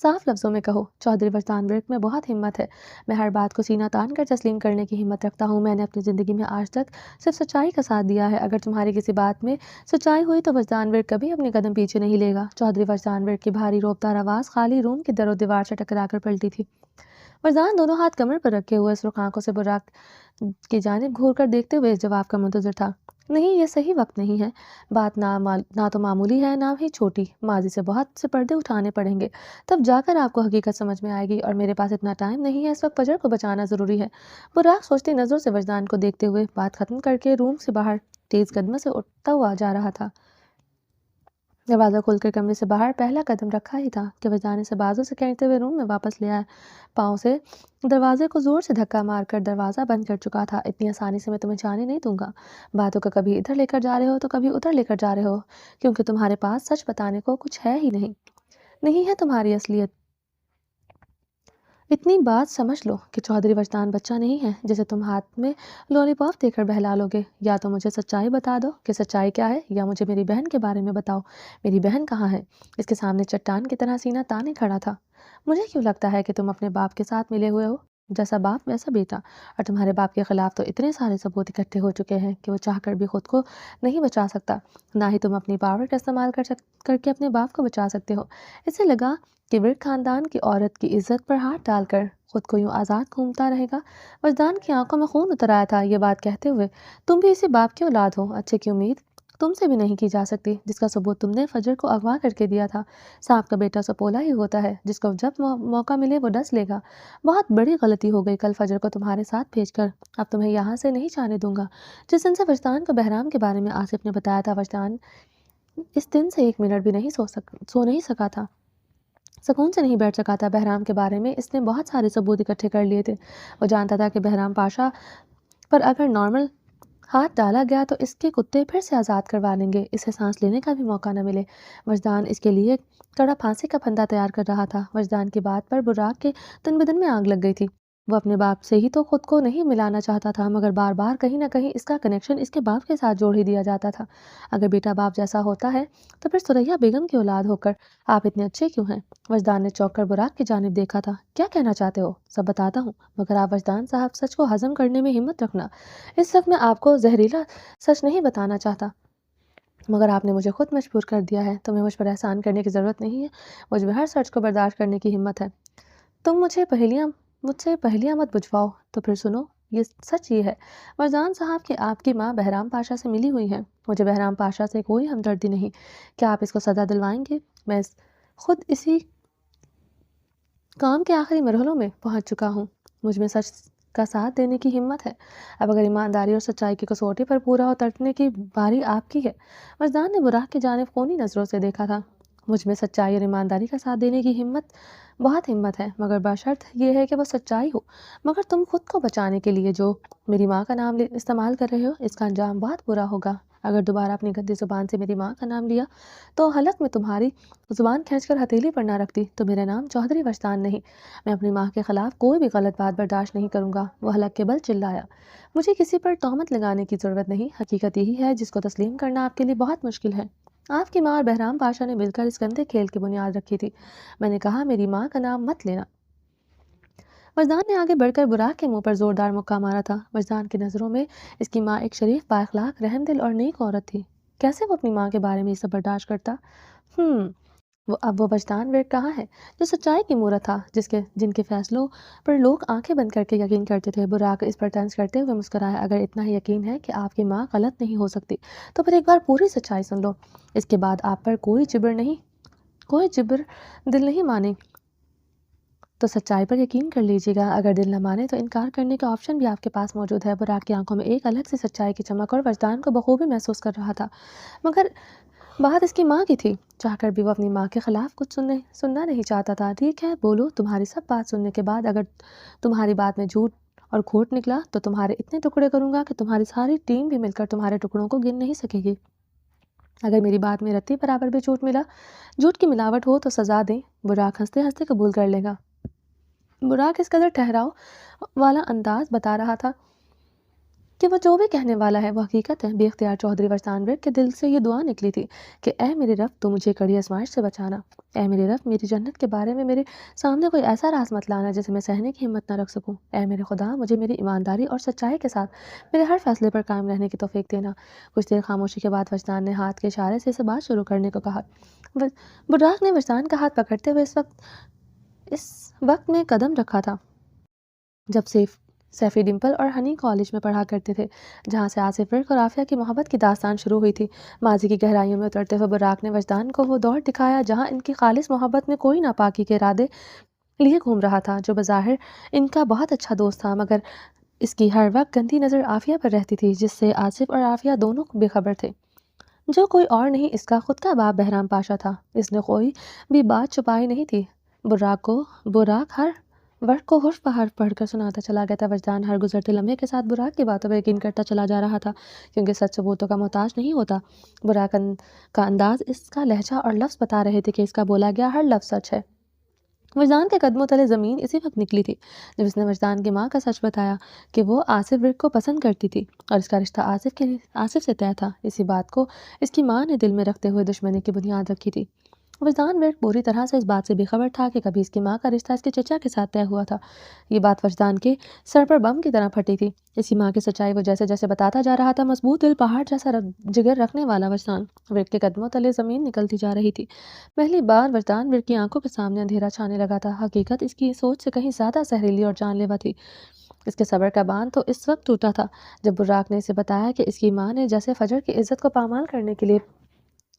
صاف لفظوں میں کہو۔ چودھری وجدان ورک میں بہت ہمت ہے۔ میں ہر بات کو سینہ تان کر تسلیم کرنے کی ہمت رکھتا ہوں۔ میں نے اپنی زندگی میں آج تک صرف سچائی کا ساتھ دیا ہے۔ اگر تمہاری کسی بات میں سچائی ہوئی تو وجدان ورک کبھی اپنے قدم پیچھے نہیں لے گا۔ چودھری وجدان ورک کی بھاری روبدار آواز خالی روم کی در و دیوار سے ٹکرا کر پلٹی تھی۔ وجدان دونوں ہاتھ کمر پر رکھے ہوئے سرخ آنکھوں سے براق کی جانب گھور کر دیکھتے ہوئے جواب کا منتظر تھا۔ نہیں، یہ صحیح وقت نہیں ہے۔ بات نہ تو معمولی ہے، نہ ہی چھوٹی۔ ماضی سے بہت سے پردے اٹھانے پڑیں گے، تب جا کر آپ کو حقیقت سمجھ میں آئے گی، اور میرے پاس اتنا ٹائم نہیں ہے۔ اس وقت فجر کو بچانا ضروری ہے۔ براق سوچتی نظروں سے وجدان کو دیکھتے ہوئے بات ختم کر کے روم سے باہر تیز قدموں سے اٹھتا ہوا جا رہا تھا۔ دروازہ کھول کر کمرے سے باہر پہلا قدم رکھا ہی تھا کہ وجدان اسے بازو سے کھینچتے ہوئے روم میں واپس لے آیا۔ پاؤں سے دروازے کو زور سے دھکا مار کر دروازہ بند کر چکا تھا۔ اتنی آسانی سے میں تمہیں جانے نہیں دوں گا۔ باتوں کو کبھی ادھر لے کر جا رہے ہو تو کبھی ادھر لے کر جا رہے ہو، کیونکہ تمہارے پاس سچ بتانے کو کچھ ہے ہی نہیں۔ نہیں ہے تمہاری اصلیت۔ اتنی بات سمجھ لو کہ چودھری وجدان بچہ نہیں ہے جسے تم ہاتھ میں لولی پاپ دے کر بہلا لو گے۔ یا تو مجھے سچائی بتا دو کہ سچائی کیا ہے، یا مجھے میری بہن کے بارے میں بتاؤ۔ میری بہن کہاں ہے؟ اس کے سامنے چٹان کی طرح سینہ تانے کھڑا تھا۔ مجھے کیوں لگتا ہے کہ تم اپنے باپ کے ساتھ ملے ہوئے ہو؟ جیسا باپ ویسا بیٹا، اور تمہارے باپ کے خلاف تو اتنے سارے ثبوت اکٹھے ہو چکے ہیں کہ وہ چاہ کر بھی خود کو نہیں بچا سکتا۔ نہ ہی تم اپنی پاور کا استعمال کر کے اپنے باپ کو بچا سکتے ہو۔ اسے لگا کہ ورک خاندان کی عورت کی عزت پر ہاتھ ڈال کر خود کو یوں آزاد گھومتا رہے گا۔ وجدان کی آنکھوں میں خون اتر آیا تھا یہ بات کہتے ہوئے۔ تم بھی اسی باپ کی اولاد ہو، اچھے کی امید تم سے بھی نہیں کی جا سکتی، جس کا ثبوت تم نے فجر کو اغوا کر کے دیا تھا۔ سانپ کا بیٹا سپولا ہی ہوتا ہے، جس کو جب موقع ملے وہ ڈس لے گا۔ بہت بڑی غلطی ہو گئی کل فجر کو تمہارے ساتھ بھیج کر۔ اب تمہیں یہاں سے نہیں جانے دوں گا۔ جس دن سے وجدان کو بہرام کے بارے میں آصف نے بتایا تھا، وجدان اس دن سے ایک منٹ بھی نہیں سو نہیں سکا تھا، سکون سے نہیں بیٹھ سکا تھا۔ بہرام کے بارے میں اس نے بہت سارے ثبوت اکٹھے کر لیے تھے۔ وہ جانتا تھا کہ بہرام پاشا پر اگر نارمل ہاتھ ڈالا گیا تو اس کے کتے پھر سے آزاد کروا لیں گے، اسے سانس لینے کا بھی موقع نہ ملے۔ وجدان اس کے لیے کڑا پھانسی کا پھندا تیار کر رہا تھا۔ وجدان کی بات پر براق کے تن بدن میں آگ لگ گئی تھی۔ وہ اپنے باپ سے ہی تو خود کو نہیں ملانا چاہتا تھا، مگر بار بار کہیں نہ کہیں اس کا کنیکشن اس کے باپ کے ساتھ جوڑ ہی دیا جاتا تھا۔ اگر بیٹا باپ جیسا ہوتا ہے تو پھر سریا بیگم کی اولاد ہو کر آپ اتنے اچھے کیوں ہیں؟ وجدان نے چونک کر براق کی جانب دیکھا تھا۔ کیا کہنا چاہتے ہو؟ سب بتاتا ہوں، مگر آپ وجدان صاحب سچ کو ہضم کرنے میں ہمت رکھنا۔ اس وقت میں آپ کو زہریلا سچ نہیں بتانا چاہتا، مگر آپ نے مجھے خود مجبور کر دیا ہے۔ تمہیں مجھ پر احسان کرنے کی ضرورت نہیں ہے، مجھ میں ہر سچ کو برداشت کرنے کی ہمت ہے۔ تم مجھ سے پہلیاں مت بجھواؤ، تو پھر سنو، یہ سچ یہ ہے وجدان صاحب کہ آپ کی ماں بہرام پاشا سے ملی ہوئی ہے۔ مجھے بہرام پاشا سے کوئی ہمدردی نہیں۔ کیا آپ اس کو سزا دلوائیں گے؟ میں خود اسی کام کے آخری مرحلوں میں پہنچ چکا ہوں۔ مجھ میں سچ کا ساتھ دینے کی ہمت ہے۔ اب اگر ایمانداری اور سچائی کی کسوٹی پر پورا اترنے کی باری آپ کی ہے۔ وجدان نے براق کی جانب خونی نظروں سے دیکھا تھا۔ مجھ میں سچائی اور ایمانداری کا ساتھ دینے کی ہمت، بہت ہمت ہے، مگر بشرط یہ ہے کہ وہ سچائی ہو۔ مگر تم خود کو بچانے کے لیے جو میری ماں کا نام استعمال کر رہے ہو، اس کا انجام بہت برا ہوگا۔ اگر دوبارہ اپنی گندی زبان سے میری ماں کا نام لیا تو حلق میں تمہاری زبان کھینچ کر ہتھیلی پر نہ رکھتی تو میرا نام چودھری وجدان نہیں۔ میں اپنی ماں کے خلاف کوئی بھی غلط بات برداشت نہیں کروں گا۔ وہ حلق کے بل چلایا۔ مجھے کسی پر تہمت لگانے کی ضرورت نہیں، حقیقت یہی ہے جس کو تسلیم کرنا آپ کے لیے بہت مشکل ہے۔ آپ کی ماں اور بہرام پاشا نے مل کر اس گندے کھیل کی بنیاد رکھی تھی۔ میں نے کہا میری ماں کا نام مت لینا۔ وجدان نے آگے بڑھ کر براق کے منہ پر زوردار مکہ مارا تھا۔ وجدان کی نظروں میں اس کی ماں ایک شریف، با اخلاق، رحم دل اور نیک عورت تھی۔ کیسے وہ اپنی ماں کے بارے میں یہ سب برداشت کرتا؟ اب وہ وجدان ورک کہاں ہے جو سچائی کی مورت تھا، جن کے فیصلوں پر لوگ آنکھیں بند کر کے یقین کرتے تھے؟ براق اس پر طنز کرتے ہوئے مسکرایا، اگر اتنا ہی یقین ہے کہ آپ کی ماں غلط نہیں ہو سکتی تو پھر ایک بار پوری سچائی سن لو۔ اس کے بعد آپ پر کوئی جبر دل نہیں مانے تو سچائی پر یقین کر لیجیے گا، اگر دل نہ مانے تو انکار کرنے کا آپشن بھی آپ کے پاس موجود ہے۔ براق کی آنکھوں میں ایک الگ سی سچائی کی چمک اور وجدان کو بخوبی محسوس کر رہا تھا، مگر بات اس کی ماں کی تھی، چاہ کر بھی وہ اپنی ماں کے خلاف کچھ سننا نہیں چاہتا تھا۔ ٹھیک ہے، بولو، تمہاری سب بات سننے کے بعد اگر تمہاری بات میں جھوٹ اور کھوٹ نکلا تو تمہارے اتنے ٹکڑے کروں گا کہ تمہاری ساری ٹیم بھی مل کر تمہارے ٹکڑوں کو گن نہیں سکے گی۔ اگر میری بات میں رتی برابر بھی جھوٹ کی ملاوٹ ہو تو سزا دیں۔ براق ہنستے ہنستے قبول کر لے گا۔ براق اس قدر ٹھہراؤ والا انداز بتا رہا تھا کہ وہ جو بھی کہنے والا ہے وہ حقیقت ہے۔ بے اختیار چودھری وجدان ورک کے دل سے یہ دعا نکلی تھی کہ اے میرے رب، تو مجھے کڑی آزمائش سے بچانا۔ اے میرے رب، میری جنت کے بارے میں میرے سامنے کوئی ایسا راز مت لانا جسے میں سہنے کی ہمت نہ رکھ سکوں۔ اے میرے خدا، مجھے میری ایمانداری اور سچائی کے ساتھ میرے ہر فیصلے پر قائم رہنے کی توفیق دینا۔ کچھ دیر خاموشی کے بعد وجدان نے ہاتھ کے اشارے سے اسے بات شروع کرنے کو کہا۔ براق نے وجدان کا ہاتھ پکڑتے ہوئے اس وقت میں قدم رکھا تھا جب سیفی ڈمپل اور ہنی کالج میں پڑھا کرتے تھے، جہاں سے آصف ورک اور عافیہ کی محبت کی داستان شروع ہوئی تھی۔ ماضی کی گہرائیوں میں اترتے ہوئے براق نے وجدان کو وہ دور دکھایا جہاں ان کی خالص محبت میں کوئی ناپاکی کے ارادے لیے گھوم رہا تھا، جو بظاہر ان کا بہت اچھا دوست تھا، مگر اس کی ہر وقت گندی نظر عافیہ پر رہتی تھی، جس سے آصف اور عافیہ دونوں بے خبر تھے، جو کوئی اور نہیں اس کا خود کا باپ بہرام پاشا تھا۔ اس نے کوئی بھی بات چھپائی نہیں تھی۔ براق ہر ورق کو حرف بحرف پڑھ کر سناتا چلا گیا تھا۔ وجدان ہر گزرتے لمحے کے ساتھ براق کی باتوں پر یقین کرتا چلا جا رہا تھا، کیونکہ سچ ثبوتوں کا محتاج نہیں ہوتا۔ براق کا انداز، اس کا لہجہ اور لفظ بتا رہے تھے کہ اس کا بولا گیا ہر لفظ سچ ہے۔ وجدان کے قدموں تلے زمین اسی وقت نکلی تھی جب اس نے وجدان کی ماں کا سچ بتایا کہ وہ آصف ورک کو پسند کرتی تھی اور اس کا رشتہ آصف سے طے تھا۔ اسی بات کو اس کی ماں نے دل میں رکھتے ہوئے دشمنی کی بنیاد رکھی تھی۔ وجدان ورک پوری طرح سے اس بات سے بے خبر تھا کہ کبھی اس کی ماں کا رشتہ اس کے چچا کے ساتھ طے ہوا تھا۔ یہ بات وجدان کے سر پر بم کی طرح پھٹی تھی۔ اس کی ماں کی سچائی وہ جیسے جیسے بتاتا جا رہا تھا، مضبوط دل، پہاڑ جیسا جگر رکھنے والا وجدان ورک کے قدموں تلے زمین نکلتی جا رہی تھی۔ پہلی بار وجدان ورک کی آنکھوں کے سامنے اندھیرا چھانے لگا تھا۔ حقیقت اس کی سوچ سے کہیں زیادہ زہریلی اور جان لیوا تھی۔ اس کے صبر کا باندھ تو اس وقت ٹوٹا تھا جب براق نے اسے بتایا کہ اس کی ماں نے جیسے فجر کی عزت کو پامال کرنے کے لیے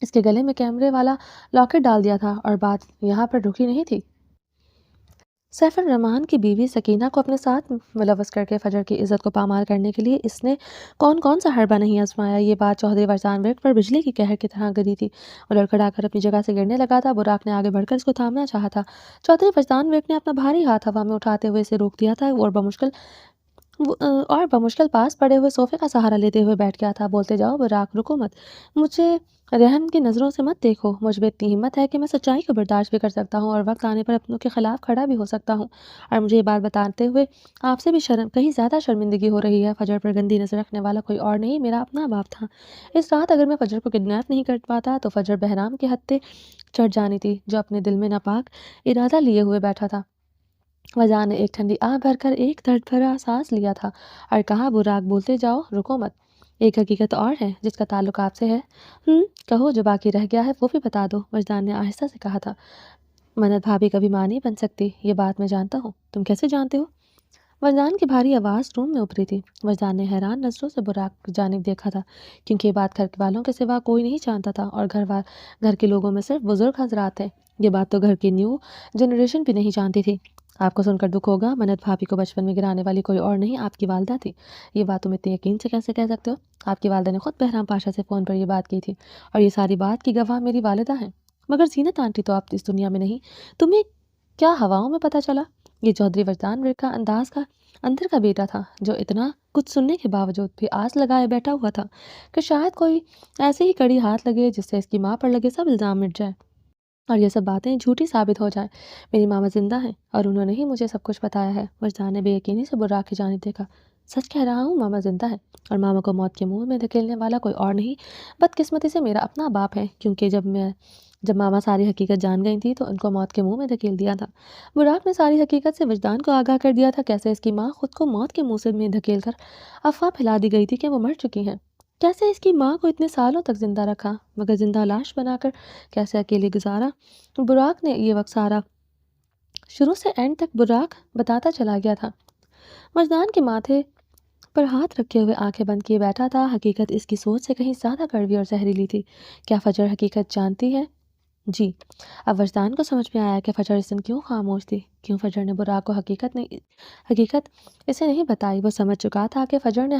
اس کے گلے میں کیمرے والا لاکٹ ڈال دیا تھا، اور بات یہاں پر رکی نہیں تھی۔ سیف الرحمن کی بیوی سکینہ کو اپنے ساتھ ملوث کر کے فجر کی عزت کو پامال کرنے کے لیے اس نے کون سا حربہ نہیں آزمایا۔ یہ بات چودھری وجدان ورک پر بجلی کی قہر کی طرح گری تھی۔ وہ لڑکھڑا کر اپنی جگہ سے گرنے لگا تھا۔ براق نے آگے بڑھ کر اس کو تھامنا چاہا تھا۔ چودھری وجدان ورک نے اپنا بھاری ہاتھ ہوا میں اٹھاتے ہوئے اسے روک دیا تھا اور بمشکل پاس پڑے ہوئے صوفے کا سہارا لیتے ہوئے بیٹھ گیا تھا۔ بولتے جاؤ براق، رکو مت، مجھے رحم کی نظروں سے مت دیکھو۔ مجھ میں اتنی ہمت ہے کہ میں سچائی کو برداشت بھی کر سکتا ہوں اور وقت آنے پر اپنوں کے خلاف کھڑا بھی ہو سکتا ہوں، اور مجھے یہ بات بتاتے ہوئے آپ سے بھی کہیں زیادہ شرمندگی ہو رہی ہے۔ فجر پر گندی نظر رکھنے والا کوئی اور نہیں، میرا اپنا باپ تھا۔ اس رات اگر میں فجر کو کڈنیپ نہیں کر پاتا تو فجر بہرام کے ہتھے چڑھ جانی تھی، جو اپنے دل میں ناپاک ارادہ لیے ہوئے بیٹھا تھا۔ وجدان نے ایک ٹھنڈی آہ بھر کر ایک درد بھرا سانس لیا تھا اور کہا، براق، بولتے جاؤ، رکو مت، ایک حقیقت اور ہے جس کا تعلق آپ سے ہے۔ کہو، جو باقی رہ گیا ہے وہ بھی بتا دو، وجدان نے آہستہ سے کہا تھا۔ منت بھابھی کبھی ماں نہیں بن سکتی، یہ بات میں جانتا ہوں۔ تم کیسے جانتے ہو؟ وجدان کی بھاری آواز روم میں ابھری تھی۔ وجدان نے حیران نظروں سے براق کی جانب دیکھا تھا، کیونکہ یہ بات گھر والوں کے سوا کوئی نہیں جانتا تھا، اور گھر کے لوگوں میں صرف بزرگ حضرات تھے۔ یہ بات تو گھر کی نیو جنریشن بھی نہیں جانتی تھی۔ آپ کو سن کر دکھ ہوگا، منت بھابھی کو بچپن میں گرانے والی کوئی اور نہیں آپ کی والدہ تھی۔ یہ بات تم اتنے یقین سے کیسے کہہ سکتے ہو؟ آپ کی والدہ نے خود بہرام پاشا سے فون پر یہ بات کی تھی، اور یہ ساری بات کی گواہ میری والدہ ہیں۔ مگر زینت آنٹی تو آپ اس دنیا میں نہیں، تمہیں کیا ہواؤں میں پتہ چلا؟ یہ چودھری وجدان ورک کا اندر کا بیٹا تھا، جو اتنا کچھ سننے کے باوجود بھی آس لگائے بیٹھا ہوا تھا کہ شاید کوئی ایسے ہی کڑی ہاتھ لگے جس سے اس کی ماں پر لگے سب الزام مٹ جائے اور یہ سب باتیں جھوٹی ثابت ہو جائیں۔ میری ماما زندہ ہیں اور انہوں نے ہی مجھے سب کچھ بتایا ہے۔ وجدان نے بے یقینی سے براق کی جانب دیکھا۔ سچ کہہ رہا ہوں، ماما زندہ ہے، اور ماما کو موت کے منہ میں دھکیلنے والا کوئی اور نہیں، بدقسمتی سے میرا اپنا باپ ہے، کیونکہ جب ماما ساری حقیقت جان گئی تھی تو ان کو موت کے منہ میں دھکیل دیا تھا۔ براق نے ساری حقیقت سے وجدان کو آگاہ کر دیا تھا، کیسے اس کی ماں خود کو موت کے منہ میں دھکیل کر افواہ پھیلا دی گئی تھی کہ وہ مر چکی ہیں۔ کیسے اس کی ماں کو اتنے سالوں تک زندہ رکھا مگر زندہ لاش بنا کر کیسے اکیلے گزارا؟ براق نے یہ وقت سارا شروع سے اینڈ تک براق بتاتا چلا گیا تھا۔ مجدان کے ماتھے پر ہاتھ رکھے ہوئے آنکھیں بند کیے بیٹھا تھا۔ حقیقت اس کی سوچ سے کہیں زیادہ کڑوی اور زہریلی تھی۔ کیا فجر حقیقت جانتی ہے؟ جی۔ اب وجدان کو سمجھ میں آیا کہ فجر اس دن کیوں خاموش تھی، کیوں فجر نے براق کو حقیقت اسے نہیں بتائی۔ وہ سمجھ چکا تھا کہ فجر نے